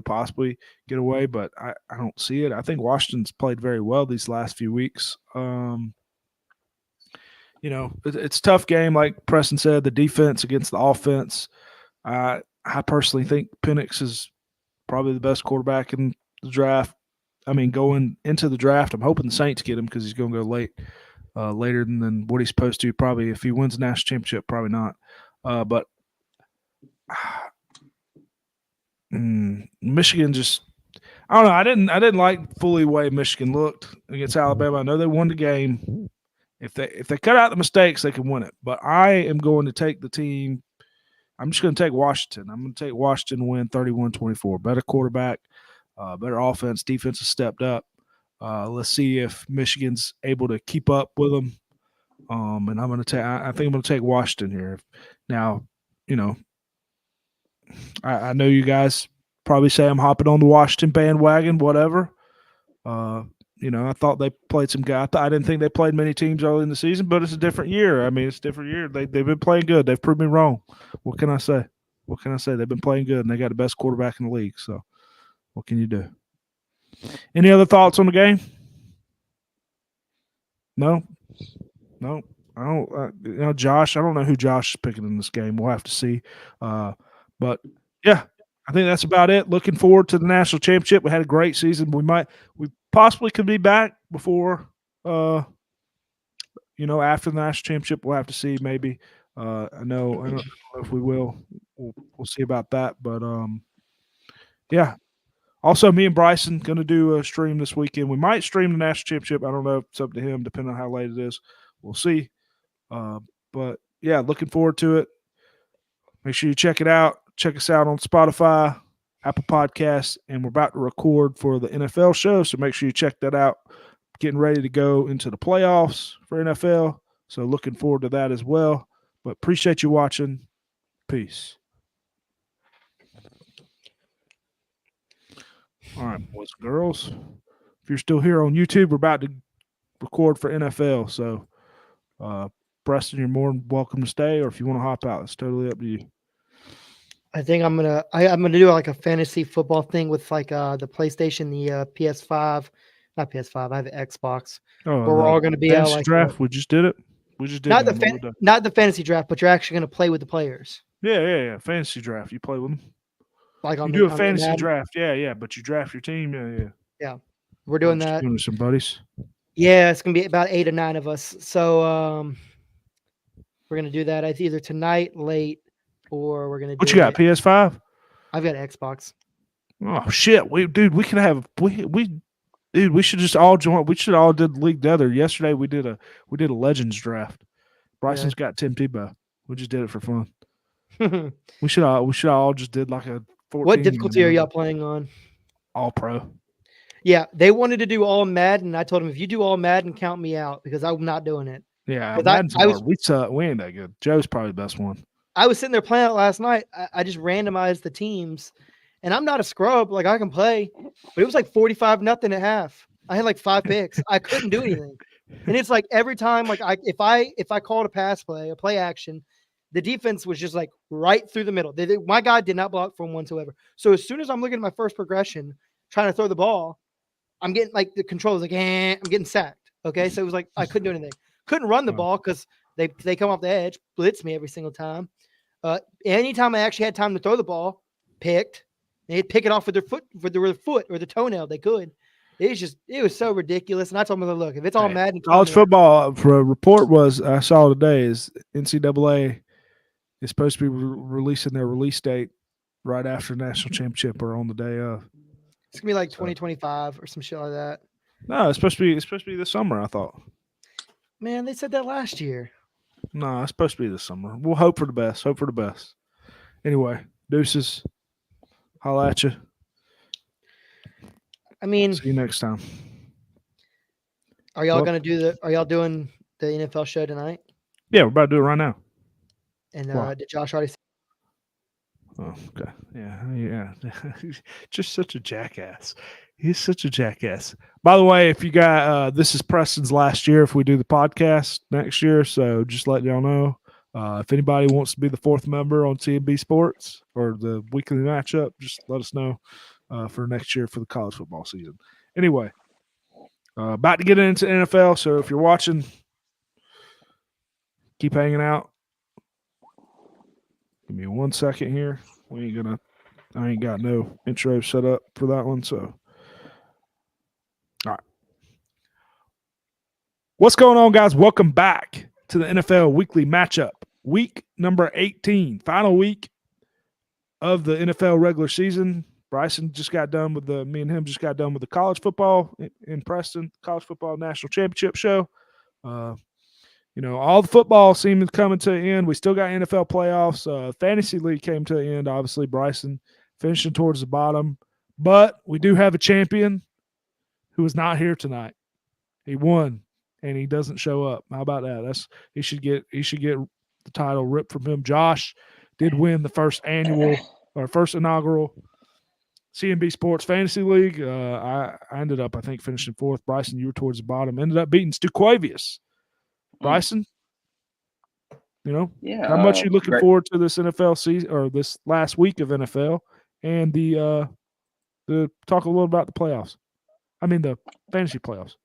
[SPEAKER 2] possibly get away, but I don't see it. I think Washington's played very well these last few weeks. It's a tough game, like Preston said. The defense against the offense. I personally think Penix is probably the best quarterback in the draft. I mean, going into the draft, I'm hoping the Saints get him because he's going to go later than what he's supposed to. Probably if he wins the national championship, probably not. But Michigan just, I don't know. I didn't like fully the way Michigan looked against Alabama. I know they won the game. If they cut out the mistakes, they can win it. But I am going to take the team. I'm just going to take Washington. I'm going to take Washington to win 31-24. Better quarterback, better offense. Defense has stepped up. Let's see if Michigan's able to keep up with them. And I'm going to take. I think I'm going to take Washington here. Now, I know you guys probably say I'm hopping on the Washington bandwagon. Whatever. I thought they played some guys. I didn't think they played many teams early in the season, but it's a different year. I mean, it's a different year. They've been playing good. They've proved me wrong. What can I say? They've been playing good, and they got the best quarterback in the league. So, what can you do? Any other thoughts on the game? No. I don't. Josh. I don't know who Josh is picking in this game. We'll have to see. But yeah, I think that's about it. Looking forward to the national championship. We had a great season. We possibly could be back before, after the national championship. We'll have to see. Maybe. I don't know if we will. We'll see about that. But yeah. Also, me and Bryson going to do a stream this weekend. We might stream the national championship. I don't know if it's up to him, depending on how late it is. We'll see. But yeah, looking forward to it. Make sure you check it out. Check us out on Spotify, Apple Podcasts, and we're about to record for the NFL show, so make sure you check that out. Getting ready to go into the playoffs for NFL, so looking forward to that as well. But appreciate you watching. Peace. All right, boys and girls. If you're still here on YouTube, we're about to record for NFL, so Preston, you're more than welcome to stay, or if you want to hop out, it's totally up to you.
[SPEAKER 1] I think I'm gonna do like a fantasy football thing with like the PlayStation, the PS5, not PS5. I have an Xbox.
[SPEAKER 2] Oh,
[SPEAKER 1] where we're all gonna be
[SPEAKER 2] fantasy
[SPEAKER 1] like
[SPEAKER 2] draft. We just did it.
[SPEAKER 1] Not the fantasy draft, but you're actually gonna play with the players.
[SPEAKER 2] Yeah. Fantasy draft. You play with them.
[SPEAKER 1] Like
[SPEAKER 2] you do a fantasy draft. Yeah. But you draft your team.
[SPEAKER 1] Yeah. We're doing that.
[SPEAKER 2] Doing with some buddies.
[SPEAKER 1] Yeah, it's gonna be about 8 or 9 of us. So we're gonna do that either tonight late. Or we're gonna.
[SPEAKER 2] What you got? PS5?
[SPEAKER 1] I've got Xbox.
[SPEAKER 2] Oh shit! We can have we should just all join. We should all did the league together. Yesterday we did a Legends draft. Bryson's got Tim Tebow. We just did it for fun. we should all just did like a 14.
[SPEAKER 1] What difficulty are y'all playing on?
[SPEAKER 2] All pro.
[SPEAKER 1] Yeah, they wanted to do all Madden. I told them if you do all Madden, count me out because I'm not doing it.
[SPEAKER 2] Yeah, Madden's hard. We ain't that good. Joe's probably the best one.
[SPEAKER 1] I was sitting there playing it last night. I just randomized the teams, and I'm not a scrub. Like I can play, but it was like 45-0 at half. I had like 5 picks. I couldn't do anything, and it's like every time, like if I called a pass play, a play action, the defense was just like right through the middle. My guy did not block from whatsoever. So as soon as I'm looking at my first progression, trying to throw the ball, I'm getting like the controls like I'm getting sacked. Okay, so it was like I couldn't do anything. Couldn't run the ball because they come off the edge, blitz me every single time. Anytime I actually had time to throw the ball, they'd pick it off with their foot, or the toenail. They could. It was so ridiculous. And I told them, look, if it's all Madden,
[SPEAKER 2] college football report was I saw today is NCAA is supposed to be releasing their release date right after the national championship or on the day of.
[SPEAKER 1] It's gonna be like 2025 or some shit like that.
[SPEAKER 2] No, it's supposed to be this summer. I thought.
[SPEAKER 1] Man, they said that last year.
[SPEAKER 2] No, it's supposed to be this summer. We'll hope for the best. Anyway, deuces. Holla at you.
[SPEAKER 1] I mean,
[SPEAKER 2] see you next time.
[SPEAKER 1] Are y'all doing the NFL show tonight?
[SPEAKER 2] Yeah, we're about to do it right now.
[SPEAKER 1] And did Josh already?
[SPEAKER 2] Oh, okay. Yeah. Just such a jackass. He's such a jackass. By the way, if you got this is Preston's last year if we do the podcast next year, so just letting y'all know. If anybody wants to be the fourth member on C&B Sports or the weekly matchup, just let us know for next year for the college football season. Anyway, about to get into NFL, so if you're watching, keep hanging out. Give me 1 second here. I ain't got no intro set up for that one, so. All right. What's going on, guys? Welcome back to the NFL Weekly Matchup. Week number 18, final week of the NFL regular season. Bryson just got done with me and him just got done with the college football in Preston, college football national championship show. All the football seems coming to an end. We still got NFL playoffs. Fantasy league came to an end. Obviously, Bryson finishing towards the bottom, but we do have a champion who is not here tonight. He won, and he doesn't show up. How about that? He should get the title ripped from him. Josh did win the first inaugural C&BSports Fantasy League. I ended up, I think, finishing fourth. Bryson, you were towards the bottom. Ended up beating Stuquavius. Bryson, how much you looking forward to this NFL season or this last week of NFL and the talk a little about the playoffs. I mean the fantasy playoffs.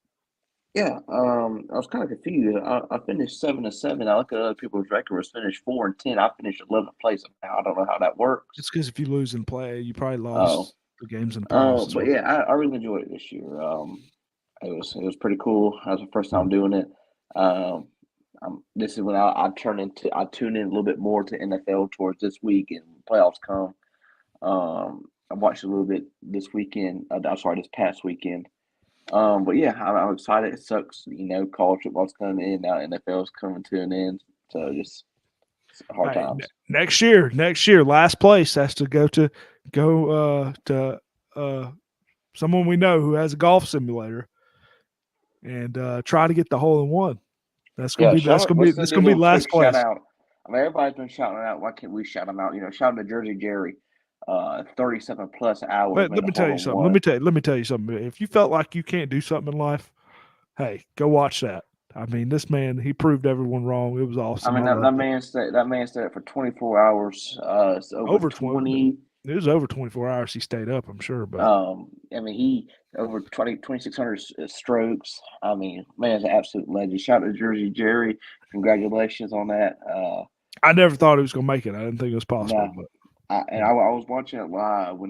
[SPEAKER 3] Yeah, I was kind of confused. I finished 7-7. I look at other people's records, finished 4-10. I finished 11th place. I don't know how that works.
[SPEAKER 2] It's because if you lose in play, you probably lost the games in playoffs.
[SPEAKER 3] But yeah, I really enjoyed it this year. It was pretty cool. That was the first time doing it. This is when I tune in a little bit more to NFL towards this week and playoffs come. I watched a little bit this weekend. This past weekend. But yeah, I'm excited. It sucks, college football's coming in now. NFL's coming to an end, so just hard times.
[SPEAKER 2] Next year, last place has to go to someone we know who has a golf simulator, and try to get the hole in one. That's gonna be last place.
[SPEAKER 3] Shout out. I mean, everybody's been shouting out. Why can't we shout them out? Shout out to Jersey Jerry. 37 plus hours.
[SPEAKER 2] Let me tell you something. Let me tell you something. If you felt like you can't do something in life, hey, go watch that. I mean, this man, he proved everyone wrong. It was awesome.
[SPEAKER 3] I mean, that man stayed up for 24 hours. It's over 20.
[SPEAKER 2] It was over 24 hours he stayed up, I'm sure. But
[SPEAKER 3] I mean, he over 2,600 strokes. I mean, man's an absolute legend. Shout out to Jersey Jerry. Congratulations on that.
[SPEAKER 2] I never thought he was going to make it. I didn't think it was possible.
[SPEAKER 3] But I was watching it live when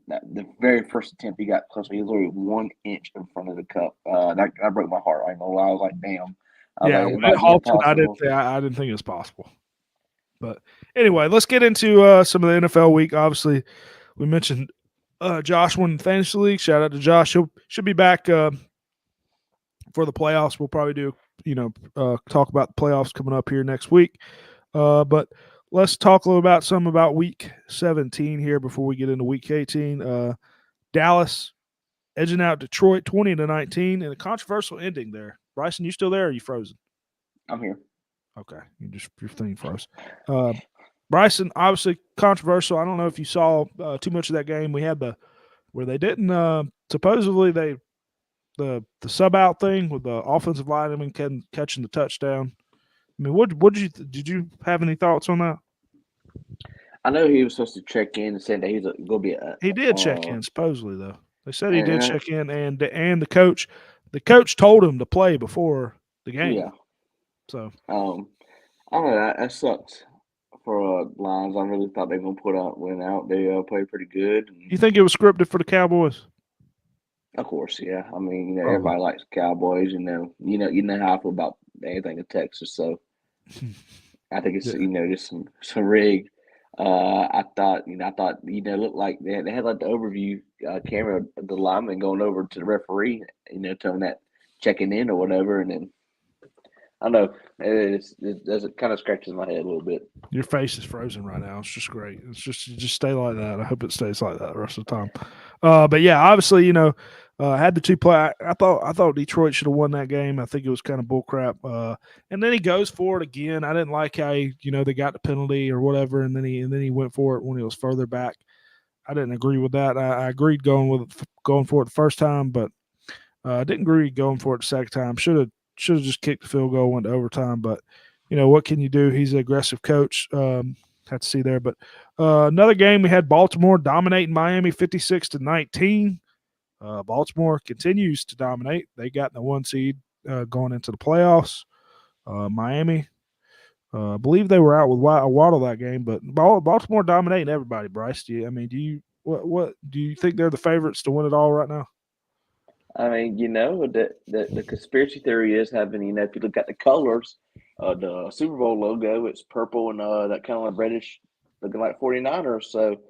[SPEAKER 3] the very first attempt he got close. He was literally 1 inch in front of the cup. That broke my heart. I know. I was like, damn.
[SPEAKER 2] When it halted, I didn't think it was possible. But anyway, let's get into some of the NFL week. Obviously, we mentioned Josh won the fantasy league. Shout out to Josh. He should be back for the playoffs. We'll probably do talk about the playoffs coming up here next week. But let's talk a little about week 17 here before we get into week 18. Dallas edging out Detroit 20-19 and a controversial ending there. Bryson, you still there or are you frozen?
[SPEAKER 3] I'm here.
[SPEAKER 2] Okay. Your thing froze. Bryson, obviously controversial. I don't know if you saw too much of that game. We had where they didn't supposedly the sub out thing with the offensive lineman catching the touchdown. I mean, did you have any thoughts on that?
[SPEAKER 3] I know he was supposed to check in and said that he's going to be
[SPEAKER 2] he did check in, supposedly, though. They said he did check in, and the coach told him to play before the game.
[SPEAKER 3] Yeah.
[SPEAKER 2] So
[SPEAKER 3] I don't know. That sucks for Lions. I really thought they were going to win out. They played pretty good.
[SPEAKER 2] You think it was scripted for the Cowboys?
[SPEAKER 3] Of course, yeah. I mean, everybody likes the Cowboys. You know how I feel about anything in Texas. So I think it's just some rigged. I thought it looked like they had like the overview camera of the lineman going over to the referee, telling that checking in or whatever, and then I don't know, it kind of scratches my head a little bit.
[SPEAKER 2] Your face is frozen right now. It's just great. It's just stay like that. I hope it stays like that the rest of the time. But yeah, obviously, had the two play. I thought Detroit should have won that game. I think it was kind of bullcrap. And then he goes for it again. I didn't like how they got the penalty or whatever, and then he went for it when he was further back. didn't agree with that. I agreed going for it the first time, but I didn't agree going for it the second time. Should have just kicked the field goal, went to overtime. But what can you do? He's an aggressive coach. Had to see there. But another game, we had Baltimore dominating Miami 56-19. Baltimore continues to dominate. They got the 1 seed going into the playoffs. Miami, I believe they were out with Waddle that game, but Baltimore dominating everybody. Bryce, what do you think they're the favorites to win it all right now?
[SPEAKER 3] I mean, the conspiracy theory is having, if you look at the colors, the Super Bowl logo, it's purple and that kind of like reddish, looking like 49ers. So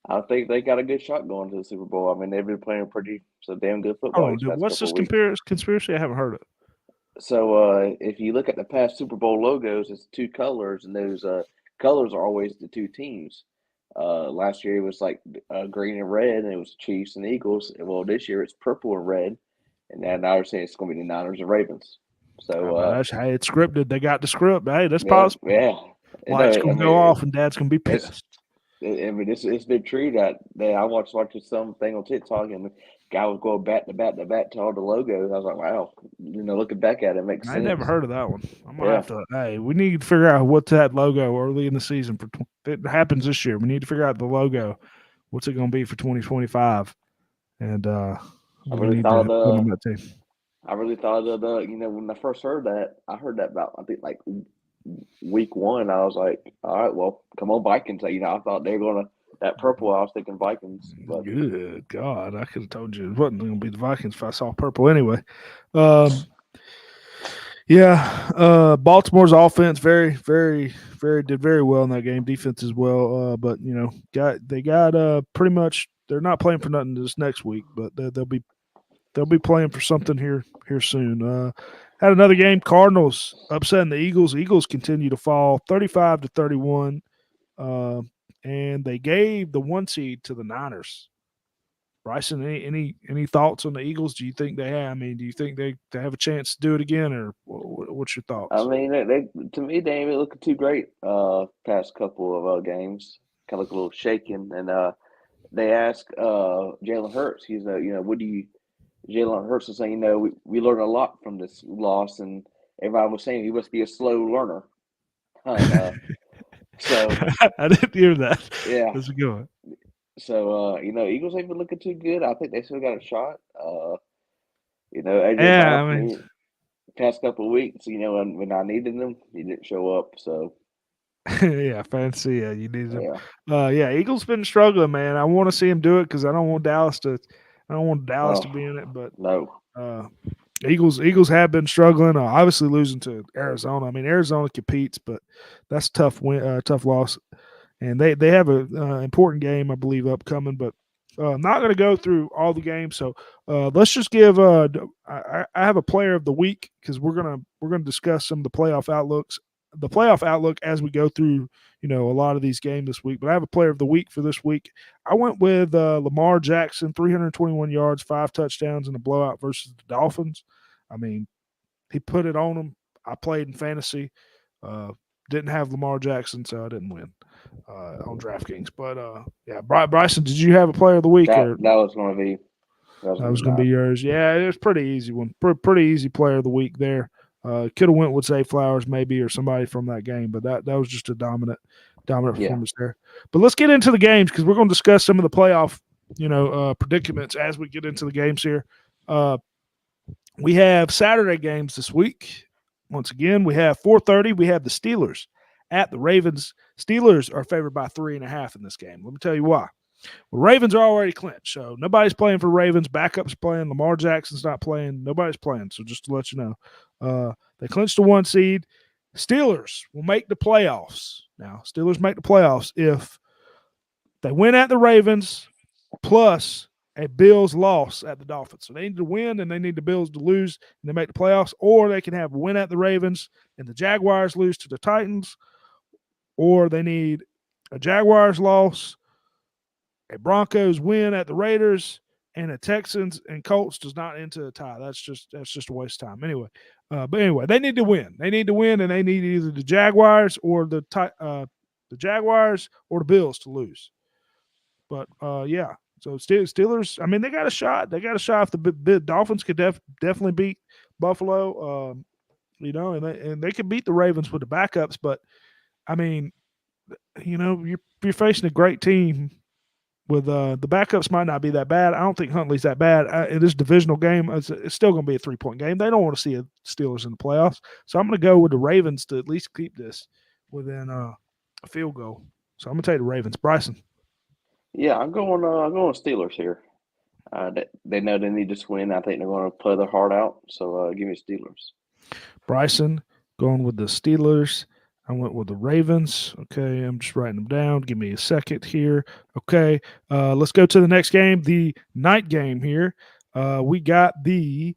[SPEAKER 3] I think they got a good shot going to the Super Bowl. I mean, they've been playing so damn good football.
[SPEAKER 2] Oh, dude, what's this conspiracy? I haven't heard of it.
[SPEAKER 3] So if you look at the past Super Bowl logos, it's 2 colors, and those colors are always the 2 teams. Last year it was like green and red, and it was Chiefs and Eagles. Well, this year it's purple and red, and now they're saying it's going to be the Niners and Ravens. So
[SPEAKER 2] hey, it's scripted. They got the script. Hey, that's
[SPEAKER 3] yeah,
[SPEAKER 2] possible.
[SPEAKER 3] Yeah,
[SPEAKER 2] Lights going to go off, and Dad's going to be pissed.
[SPEAKER 3] It's been true that I watching something on TikTok, and the guy was going bat to bat to all the logos. I was like, wow, looking back at it makes sense.
[SPEAKER 2] I never heard of that one. I'm gonna have to. Hey, we need to figure out what's that logo early in the season for. If it happens this year, we need to figure out the logo. What's it going to be for 2025? And I really thought
[SPEAKER 3] of when I first heard that, I heard that about, I think, like week 1. I was like, all right, well, come on, Vikings. I thought they were going to, that purple, I was thinking Vikings. But
[SPEAKER 2] good God, I could have told you it wasn't going to be the Vikings if I saw purple anyway. Baltimore's offense very, very, did very well in that game. Defense as well, but they got pretty much. They're not playing for nothing this next week, but they'll be playing for something here soon. Had another game. Cardinals upsetting the Eagles. Eagles continue to fall 35-31, and they gave the 1 seed to the Niners. Bryson, any thoughts on the Eagles? Do you think they have? I mean, do you think they have a chance to do it again, or what's your thoughts?
[SPEAKER 3] I mean, to me, they ain't been looking too great past couple of games. Kind of look a little shaken, and they asked Jalen Hurts. He's Jalen Hurts is saying, we learned a lot from this loss, and everybody was saying he must be a slow learner. So
[SPEAKER 2] I didn't hear that.
[SPEAKER 3] Yeah,
[SPEAKER 2] how's it going?
[SPEAKER 3] So Eagles ain't been looking too good. I think they still got a shot. Past couple of weeks, when I needed them, he didn't show up. So
[SPEAKER 2] yeah, fancy. Yeah, you need them. Eagles been struggling, man. I want to see him do it because I don't want Dallas to be in it. But
[SPEAKER 3] no,
[SPEAKER 2] Eagles have been struggling. Obviously losing to Arizona. I mean, Arizona competes, but that's a tough loss. And they have an important game, I believe, upcoming. But I'm not going to go through all the games. So let's just give. I have a player of the week because we're gonna discuss some of the playoff outlooks. The playoff outlook as we go through, a lot of these games this week. But I have a player of the week for this week. I went with Lamar Jackson, 321 yards, 5 touchdowns in a blowout versus the Dolphins. I mean, he put it on them. I played in fantasy. Didn't have Lamar Jackson, so I didn't win on DraftKings. But Bryson, did you have a player of the week?
[SPEAKER 3] That was going to be.
[SPEAKER 2] That was going to be yours. Yeah, it was pretty easy one. Pretty easy player of the week there. Could have went with Zay Flowers maybe or somebody from that game, but that was just a dominant performance there. But let's get into the games because we're going to discuss some of the playoff, predicaments as we get into the games here. We have Saturday games this week. Once again, we have 4:30. We have the Steelers at the Ravens. Steelers are favored by 3.5 in this game. Let me tell you why. Well, Ravens are already clinched, so nobody's playing for Ravens. Backup's playing. Lamar Jackson's not playing. Nobody's playing. So just to let you know, they clinched the 1 seed. Steelers will make the playoffs. Now, Steelers make the playoffs if they win at the Ravens plus a Bills loss at the Dolphins. So they need to win and they need the Bills to lose and they make the playoffs, or they can have a win at the Ravens and the Jaguars lose to the Titans, or they need a Jaguars loss, a Broncos win at the Raiders, and a Texans and Colts does not enter a tie. That's just a waste of time. Anyway, they need to win. They need to win, and they need either the Jaguars or the Jaguars or the Bills to lose. But yeah. So Steelers, I mean, they got a shot. They got a shot if the Dolphins could definitely beat Buffalo. And they could beat the Ravens with the backups. But I mean, you're facing a great team with the backups might not be that bad. I don't think Huntley's that bad. In this divisional game, it's still going to be a 3-point game. They don't want to see the Steelers in the playoffs. So I'm going to go with the Ravens to at least keep this within a field goal. So I'm going to take the Ravens. Bryson.
[SPEAKER 3] Yeah, I'm going Steelers here. They know they need to win. I think they're going to play their heart out. So give me Steelers.
[SPEAKER 2] Bryson going with the Steelers. I went with the Ravens. Okay, I'm just writing them down. Give me a second here. Okay, let's go to the next game, the night game here. We got the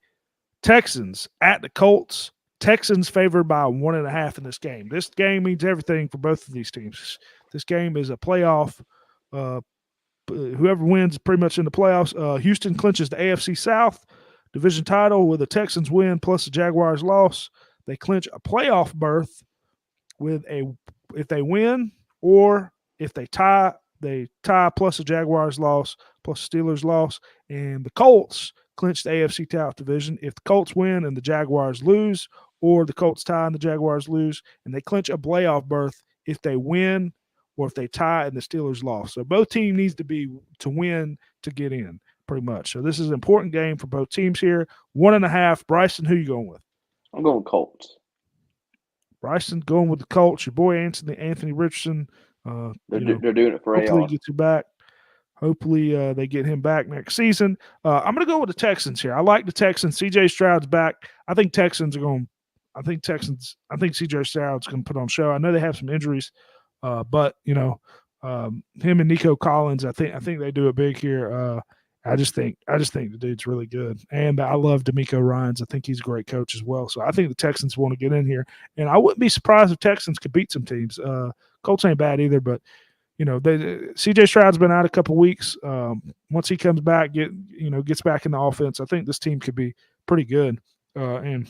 [SPEAKER 2] Texans at the Colts. Texans favored by 1.5 in this game. This game means everything for both of these teams. This game is a playoff. Whoever wins pretty much in the playoffs. Houston clinches the AFC South division title with the Texans win plus the Jaguars loss. They clinch a playoff berth if they win or if they tie plus the Jaguars loss plus the Steelers loss. And the Colts clinch the AFC South division if the Colts win and the Jaguars lose, or the Colts tie and the Jaguars lose, and they clinch a playoff berth if they win or if they tie and the Steelers lost. So both teams needs to win to get in, pretty much. So this is an important game for both teams here. 1.5. Bryson, who you going with?
[SPEAKER 3] I'm going Colts.
[SPEAKER 2] Bryson going with the Colts. Your boy Anthony Richardson.
[SPEAKER 3] They're doing it for
[SPEAKER 2] hopefully
[SPEAKER 3] AR.
[SPEAKER 2] He gets you back. Hopefully they get him back next season. I'm going to go with the Texans here. I like the Texans. C.J. Stroud's back. I think Texans are going. I think C.J. Stroud's going to put on a show. I know they have some injuries. But him and Nico Collins, I think they do it big here. I just think the dude's really good, and I love DeMeco Ryans. I think he's a great coach as well. So I think the Texans want to get in here, and I wouldn't be surprised if Texans could beat some teams. Colts ain't bad either, but C.J. Stroud's been out a couple weeks. Once he comes back, gets back in the offense, I think this team could be pretty good and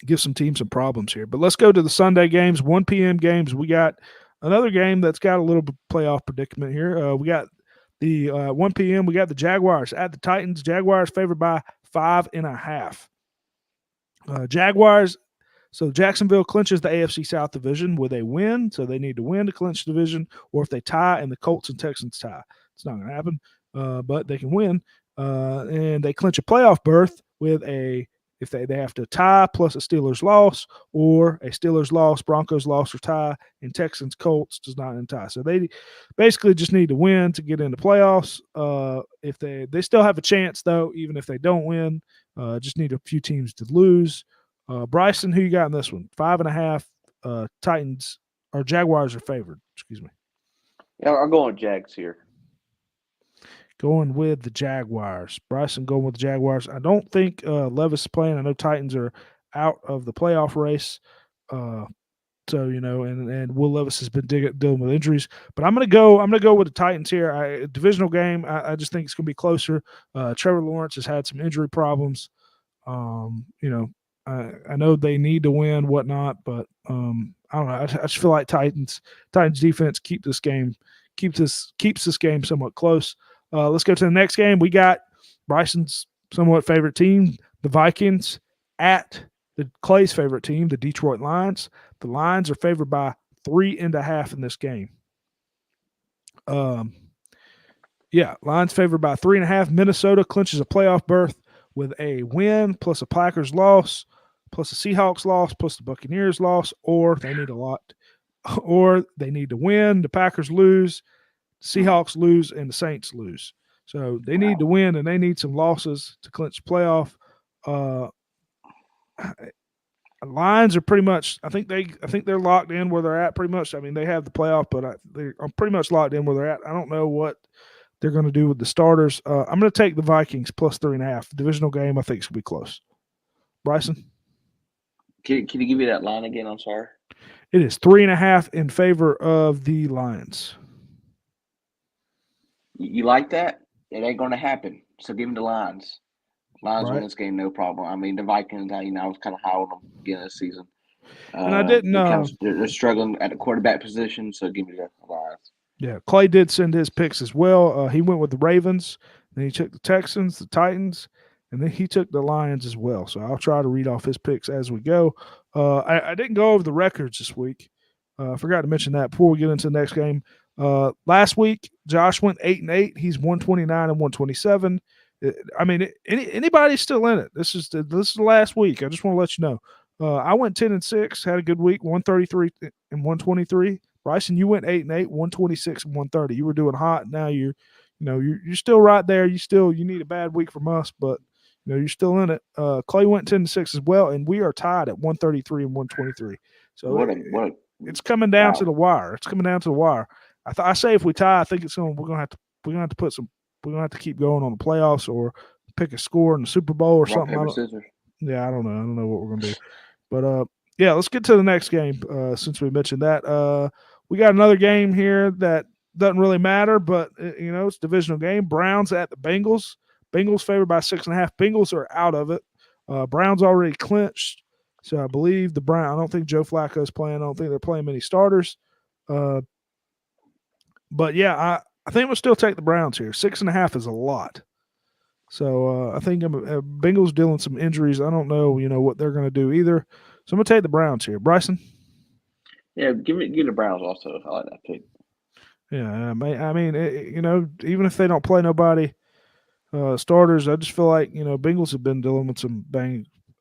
[SPEAKER 2] give some teams some problems here. But let's go to the Sunday games, 1 p.m. games. We got another game that's got a little playoff predicament here. We got the 1 p.m. We got the Jaguars at the Titans. Jaguars favored by 5.5. Jaguars. So Jacksonville clinches the AFC South division with a win. So they need to win to clinch the division, or if they tie and the Colts and Texans tie. It's not going to happen, but they can win. And they clinch a playoff berth with if they have to tie plus a Steelers loss, or a Steelers loss, Broncos loss, or tie, and Texans Colts does not end tie. So they basically just need to win to get into playoffs. If they still have a chance though, even if they don't win, just need a few teams to lose. Bryson, who you got in this one? 5.5. Titans or Jaguars are favored. Excuse me.
[SPEAKER 3] Yeah, I'm going Jags here.
[SPEAKER 2] Going with the Jaguars. Bryson going with the Jaguars. I don't think Levis is playing. I know Titans are out of the playoff race. And Will Levis has been dealing with injuries. But I'm gonna go with the Titans here. Divisional game. I just think it's gonna be closer. Trevor Lawrence has had some injury problems. I know they need to win, whatnot, but I don't know. I just feel like Titans defense keeps this game somewhat close. Let's go to the next game. We got Bryson's somewhat favorite team, the Vikings, at the Clay's favorite team, the Detroit Lions. The Lions are favored by 3.5 in this game. Lions favored by 3.5. Minnesota clinches a playoff berth with a win plus a Packers loss plus a Seahawks loss plus the Buccaneers loss, or they need to win. The Packers lose, Seahawks lose, and the Saints lose. So they need to win, and they need some losses to clinch the playoff. Lions are pretty much. I think they're locked in where they're at. Pretty much. I mean, they have the playoff, but they're pretty much locked in where they're at. I don't know what they're going to do with the starters. I'm going to take the Vikings plus 3.5. Divisional game. I think it's going to be close. Bryson,
[SPEAKER 3] can you give me that line again? I'm sorry.
[SPEAKER 2] It is 3.5 in favor of the Lions.
[SPEAKER 3] You like that? It ain't going to happen. So give me the Lions. Lions win this game, no problem. I mean, the Vikings, I was kind of high on them beginning of the season.
[SPEAKER 2] And I didn't know.
[SPEAKER 3] They're struggling at the quarterback position, so give me the Lions.
[SPEAKER 2] Yeah, Clay did send his picks as well. He went with the Ravens, then he took the Texans, the Titans, and then he took the Lions as well. So I'll try to read off his picks as we go. I didn't go over the records this week. I forgot to mention that before we get into the next game. Last week, Josh went 8-8. He's 129 and 127. I mean, anybody's still in it. This is the last week. I just want to let you know. I went 10-6, had a good week, 133 and 123. Bryson, you went 8-8, 126 and 130. You were doing hot. Now you're still right there. You need a bad week from us, but you're still in it. Clay went 10-6 as well, and we are tied at 133 and 123. So it's coming down to the wire. It's coming down to the wire. I say if we tie, I think we're gonna have to keep going on the playoffs or pick a score in the Super Bowl or something.
[SPEAKER 3] Rock, paper, scissors.
[SPEAKER 2] Yeah, I don't know. I don't know what we're gonna do, but yeah, let's get to the next game since we mentioned that. We got another game here that doesn't really matter, but it's a divisional game. Browns at the Bengals. Bengals favored by 6.5. Bengals are out of it. Browns already clinched, so I believe I don't think Joe Flacco's playing. I don't think they're playing many starters. But yeah, I think we'll still take the Browns here. 6.5 is a lot. So I think Bengals dealing some injuries. I don't know, what they're going to do either. So I'm going to take the Browns here. Bryson?
[SPEAKER 3] Yeah, give the Browns also. I like that pick.
[SPEAKER 2] Yeah, I mean, even if they don't play nobody starters, I just feel like Bengals have been dealing with some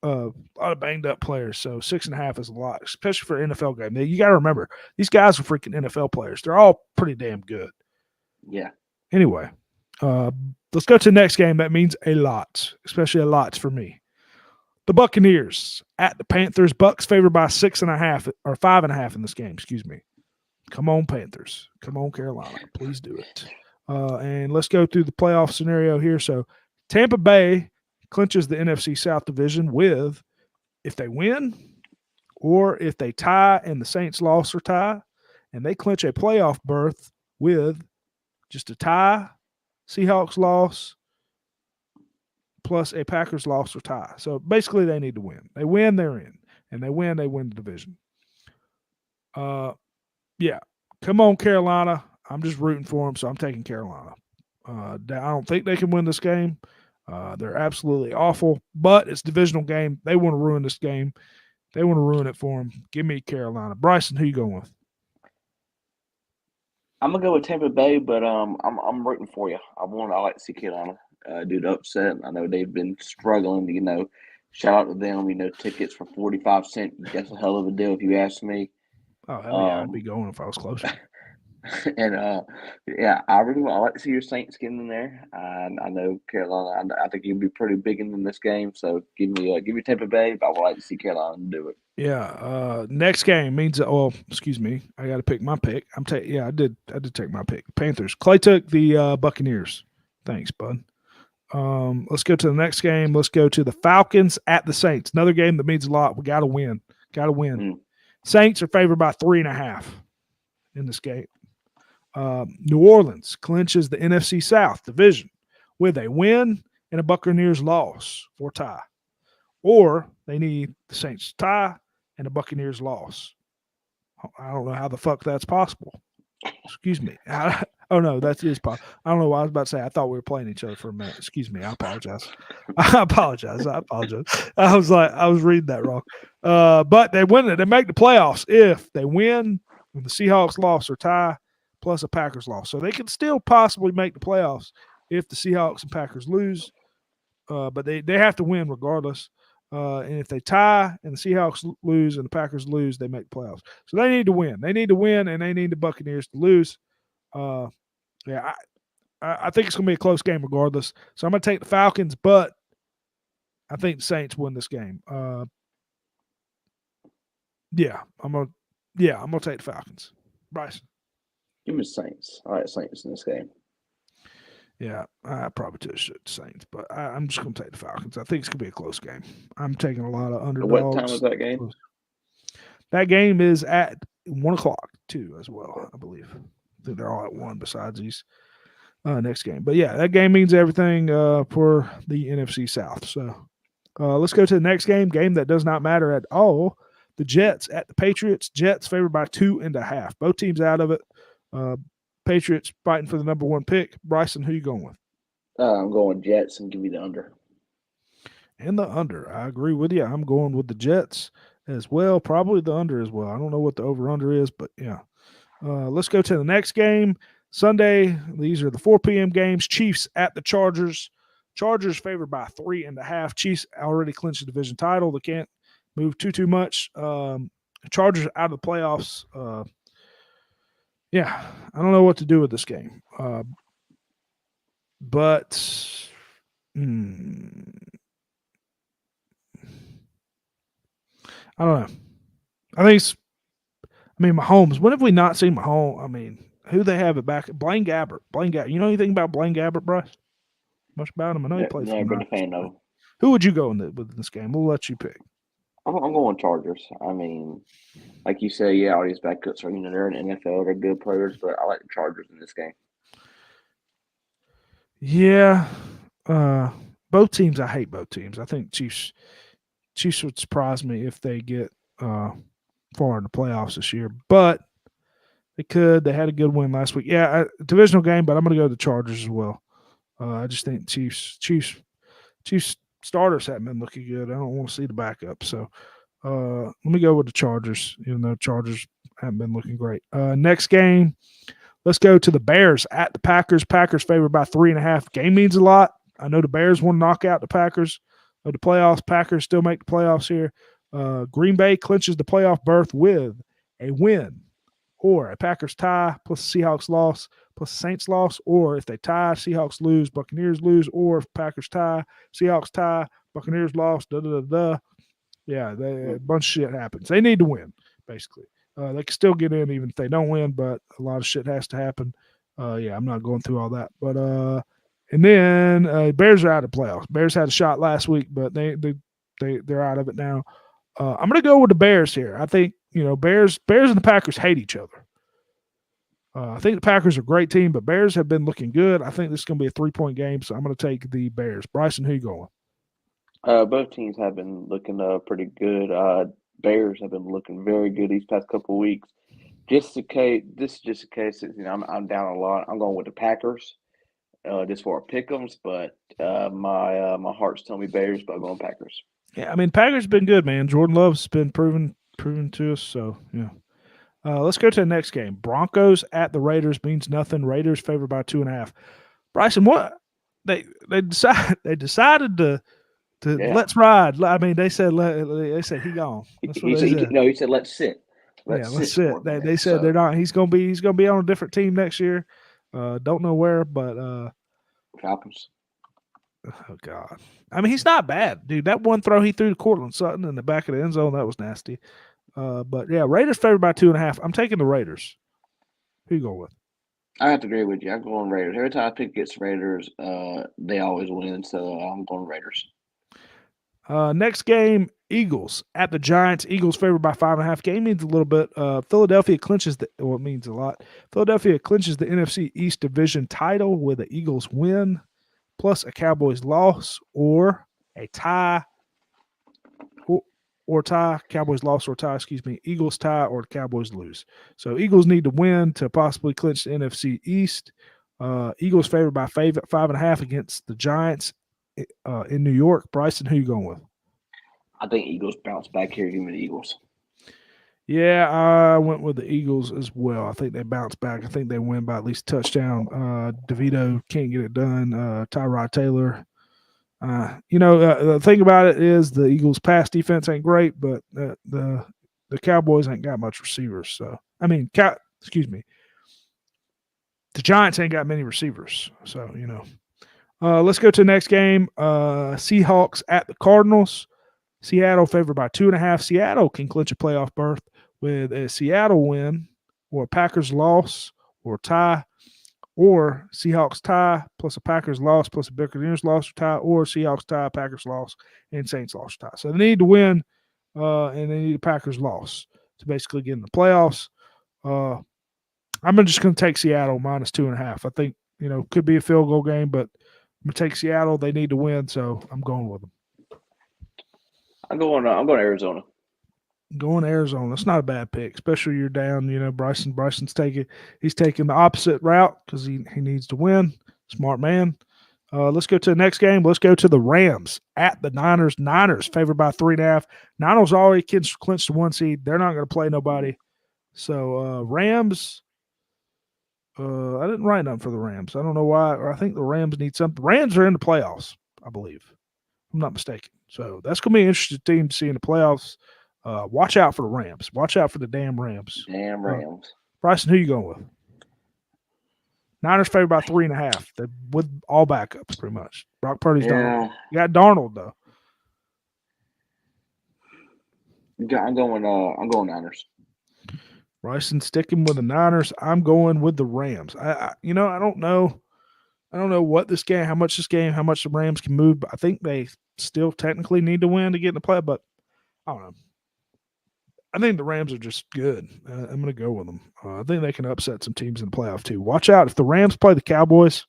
[SPEAKER 2] a lot of banged up players. So 6.5 is a lot, especially for an NFL game. You got to remember, these guys are freaking NFL players. They're all pretty damn good.
[SPEAKER 3] Yeah.
[SPEAKER 2] Anyway, let's go to the next game. That means a lot, especially a lot for me. The Buccaneers at the Panthers. Bucks favored by 6.5 or 5.5 in this game. Excuse me. Come on, Panthers. Come on, Carolina. Please do it. And let's go through the playoff scenario here. So Tampa Bay clinches the NFC South division with, if they win or if they tie and the Saints loss or tie, and they clinch a playoff berth with just a tie, Seahawks loss, plus a Packers loss or tie. So basically they need to win. They win, they're in. And they win the division. Yeah. Come on, Carolina. I'm just rooting for them, so I'm taking Carolina. I don't think they can win this game. They're absolutely awful, but it's a divisional game. They want to ruin this game. They want to ruin it for them. Give me Carolina. Bryson, who you going with?
[SPEAKER 3] I'm gonna go with Tampa Bay, but I'm rooting for you. I like to see Carolina do the upset. I know they've been struggling. Shout out to them. Tickets for 45 cents. That's a hell of a deal if you ask me.
[SPEAKER 2] Oh hell yeah, I'd be going if I was closer.
[SPEAKER 3] And yeah, I like to see your Saints getting in there. I know Carolina. I think you'll be pretty big in this game. So give me Tampa Bay, but I would like to see Carolina do it.
[SPEAKER 2] Yeah. Next game means excuse me. I got to pick my pick. I did take my pick. Panthers. Clay took the Buccaneers. Thanks, bud. Let's go to the next game. Let's go to the Falcons at the Saints. Another game that means a lot. We got to win. Saints are favored by 3.5 in this game. New Orleans clinches the NFC South division with a win and a Buccaneers loss or tie. Or they need the Saints to tie and a Buccaneers loss. I don't know how the fuck that's possible. Excuse me. Oh, no, that is possible. I don't know what I was about to say. I thought we were playing each other for a minute. Excuse me. I apologize. I apologize. I was reading that wrong. But they win it. They make the playoffs if they win and the Seahawks loss or tie plus a Packers loss. So they can still possibly make the playoffs if the Seahawks and Packers lose. But they have to win regardless. And if they tie and the Seahawks lose and the Packers lose, they make the playoffs. So they need to win. They need to win, and they need the Buccaneers to lose. Yeah, I think it's going to be a close game regardless. So I'm going to take the Falcons, but I think the Saints win this game. I'm going to take the Falcons. Bryson.
[SPEAKER 3] Give me the Saints. All right, Saints in this game.
[SPEAKER 2] Yeah, I probably should Saints, but I'm just going to take the Falcons. I think it's going to be a close game. I'm taking a lot of underdogs.
[SPEAKER 3] What time is that game?
[SPEAKER 2] That game is at 1 o'clock, too, as well, I believe. I think they're all at 1 besides these next game. But, yeah, that game means everything for the NFC South. So let's go to the next game that does not matter at all. The Jets at the Patriots. Jets favored by 2.5. Both teams out of it. Patriots fighting for the number 1 pick. Bryson, who you going with?
[SPEAKER 3] I'm going Jets and give me the under.
[SPEAKER 2] And the under. I agree with you. I'm going with the Jets as well. Probably the under as well. I don't know what the over-under is, but yeah. Let's go to the next game. Sunday, these are the 4 p.m. games. Chiefs at the Chargers. Chargers favored by 3.5. Chiefs already clinched the division title. They can't move too much. Chargers out of the playoffs. Yeah, I don't know what to do with this game. But I don't know. Mahomes. When have we not seen Mahomes? Who they have it back? Blaine Gabbert. You know anything about Blaine Gabbert, Bryce? Much about him? I know he plays.
[SPEAKER 3] Never been a fan of.
[SPEAKER 2] Who would you go with this game? We'll let you pick.
[SPEAKER 3] I'm going Chargers. Like you say, yeah, all these backups are they're in the NFL. They're good players, but I like the Chargers in this game.
[SPEAKER 2] Yeah, both teams. I hate both teams. I think Chiefs would surprise me if they get far in the playoffs this year, but they could. They had a good win last week. Yeah, divisional game, but I'm going to go to the Chargers as well. I just think Chiefs starters haven't been looking good. I don't want to see the backup, so let me go with the Chargers. Even though Chargers haven't been looking great. Next game, let's go to the Bears at the Packers. Packers favored by 3.5. Game means a lot. I know the Bears want to knock out the Packers of the playoffs. Packers still make the playoffs here. Green Bay clinches the playoff berth with a win or a Packers tie plus a Seahawks loss plus a Saints loss, or if they tie, Seahawks lose, Buccaneers lose, or if Packers tie, Seahawks tie, Buccaneers lost, Yeah, a bunch of shit happens. They need to win, basically. They can still get in even if they don't win, but a lot of shit has to happen. I'm not going through all that. But and then Bears are out of the playoffs. Bears had a shot last week, but they're out of it now. I'm going to go with the Bears here. I think Bears and the Packers hate each other. I think the Packers are a great team, but Bears have been looking good. I think this is going to be a 3-point game, so I'm going to take the Bears. Bryson, who you going?
[SPEAKER 3] Both teams have been looking pretty good. Bears have been looking very good these past couple of weeks. This is just a case. I'm down a lot. I'm going with the Packers, just for our pick'ems, but my heart's telling me Bears, but I'm going Packers.
[SPEAKER 2] Yeah, Packers have been good, man. Jordan Love's been proven to us. So yeah. Let's go to the next game. Broncos at the Raiders means nothing. Raiders favored by 2.5. Bryson, what they decided to let's ride. They said he gone. That's what they said.
[SPEAKER 3] He said let's sit.
[SPEAKER 2] Let's sit. They said they're not. He's gonna be on a different team next year. Don't know where, but
[SPEAKER 3] Falcons.
[SPEAKER 2] Oh God! He's not bad, dude. That one throw he threw to Cortland Sutton in the back of the end zone, that was nasty. But yeah, Raiders favored by 2.5. I'm taking the Raiders. Who you going with?
[SPEAKER 3] I have to agree with you. I'm going Raiders. Every time I pick against Raiders, they always win. So I'm going Raiders.
[SPEAKER 2] Next game, Eagles at the Giants. Eagles favored by 5.5. Game means a little bit. Philadelphia clinches it means a lot. Philadelphia clinches the NFC East Division title with the Eagles win, plus a Cowboys loss or a tie. Or tie, Cowboys loss or tie, Eagles tie or Cowboys lose. So Eagles need to win to possibly clinch the NFC East. Eagles favored by 5.5 against the Giants in New York. Bryson, who you going with?
[SPEAKER 3] I think Eagles bounce back here. Give me the Eagles.
[SPEAKER 2] Yeah, I went with the Eagles as well. I think they bounce back. I think they win by at least a touchdown. DeVito can't get it done. Tyrod Taylor. The thing about it is the Eagles' pass defense ain't great, but the Cowboys ain't got much receivers. So the Giants ain't got many receivers. So let's go to the next game. Seahawks at the Cardinals. Seattle favored by 2.5. Seattle can clinch a playoff berth with a Seattle win or a Packers loss or tie. Or Seahawks tie plus a Packers loss plus a Buccaneers loss or tie, or Seahawks tie, Packers loss, and Saints loss or tie. So they need to win, and they need a Packers loss to basically get in the playoffs. I'm just going to take Seattle minus 2.5. I think could be a field goal game, but I'm going to take Seattle. They need to win, so I'm going with them.
[SPEAKER 3] I'm going Arizona.
[SPEAKER 2] Going to Arizona. That's not a bad pick, especially you're down. Bryson's he's taking the opposite route because he needs to win. Smart man. Let's go to the next game. Let's go to the Rams at the Niners. Niners favored by 3.5. Niners already clinched the 1 seed. They're not going to play nobody. So Rams. I didn't write nothing for the Rams. I don't know why. Or I think the Rams need something. Rams are in the playoffs, I believe. I'm not mistaken. So that's going to be an interesting team to see in the playoffs. Watch out for the Rams. Watch out for the damn Rams.
[SPEAKER 3] Damn Rams.
[SPEAKER 2] Bryson, who you going with? Niners favored by 3.5. They with all backups, pretty much. Brock Purdy's done. You got Darnold though.
[SPEAKER 3] I'm going Niners.
[SPEAKER 2] Bryson sticking with the Niners. I'm going with the Rams. I don't know. I don't know what this game, how much the Rams can move, but I think they still technically need to win to get in the play. But I don't know. I think the Rams are just good. I'm going to go with them. I think they can upset some teams in the playoff too. Watch out. If the Rams play the Cowboys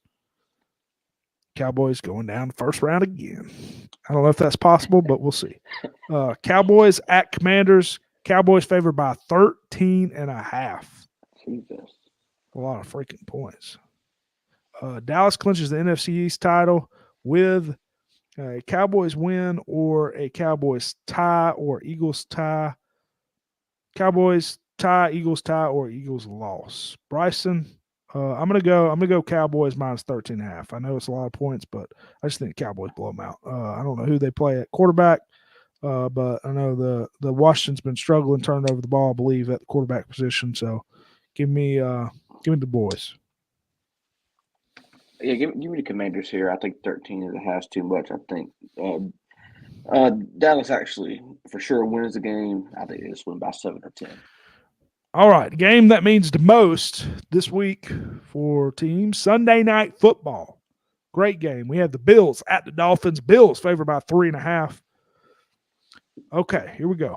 [SPEAKER 2] going down the first round again. I don't know if that's possible, but we'll see. Cowboys at Commanders. Cowboys favored by 13.5.
[SPEAKER 3] Jesus.
[SPEAKER 2] A lot of freaking points. Dallas clinches the NFC East title with a Cowboys win or a Cowboys tie or Eagles tie. Cowboys tie, Eagles tie, or Eagles loss. Bryson, I'm gonna go Cowboys minus 13.5. I know it's a lot of points, but I just think Cowboys blow them out. I don't know who they play at quarterback, but I know the Washington's been struggling turning over the ball, I believe, at the quarterback position. So give me the boys.
[SPEAKER 3] Yeah, give me the Commanders here. I think 13.5 is too much. I think Dallas actually for sure wins the game. I think they just win by 7 or 10.
[SPEAKER 2] All right, game that means the most this week for teams. Sunday Night Football. Great game. We have the Bills at the Dolphins. Bills favored by 3.5. Okay, here we go.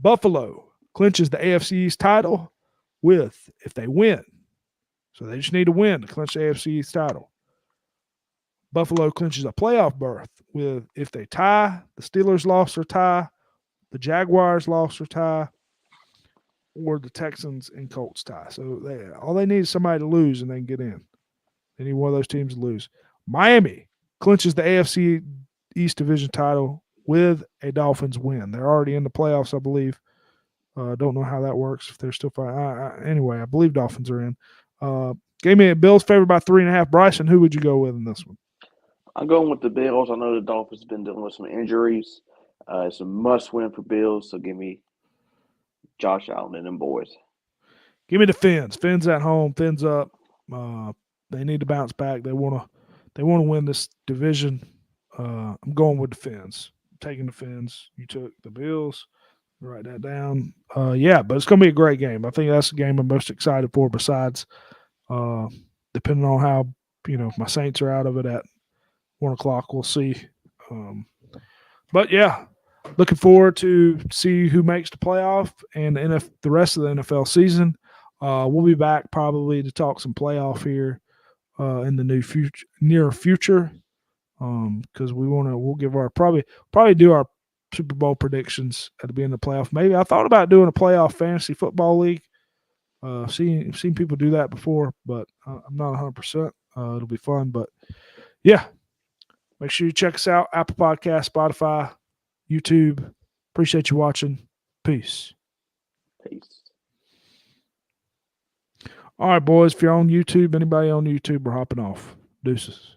[SPEAKER 2] Buffalo clinches the AFC East title with if they win. So they just need to win to clinch the AFC East title. Buffalo clinches a playoff berth with if they tie, the Steelers lost or tie, the Jaguars lost or tie, or the Texans and Colts tie. So all they need is somebody to lose and they can get in. They need one of those teams to lose. Miami clinches the AFC East Division title with a Dolphins win. They're already in the playoffs, I believe. Don't know how that works if they're still fighting. Anyway, I believe Dolphins are in. Gave me a Bills favored by 3.5. Bryson, who would you go with in this one?
[SPEAKER 3] I'm going with the Bills. I know the Dolphins have been dealing with some injuries. It's a must-win for Bills, so give me Josh Allen and them boys.
[SPEAKER 2] Give me the Fins. Fins at home. Fins up. They need to bounce back. They want to win this division. I'm going with the Fins. I'm taking the Fins. You took the Bills. Write that down. Yeah, but it's going to be a great game. I think that's the game I'm most excited for. Besides, depending on how my Saints are out of it at 1 o'clock, we'll see. But yeah, looking forward to see who makes the playoff and the rest of the NFL season. We'll be back probably to talk some playoff here in the near future because we'll give our probably do our Super Bowl predictions at the beginning of the playoff. Maybe I thought about doing a playoff fantasy football league. Seen people do that before, but I'm not 100%. It'll be fun, but yeah. Make sure you check us out, Apple Podcasts, Spotify, YouTube. Appreciate you watching. Peace.
[SPEAKER 3] Peace.
[SPEAKER 2] All right, boys, if you're on YouTube, anybody on YouTube, we're hopping off. Deuces.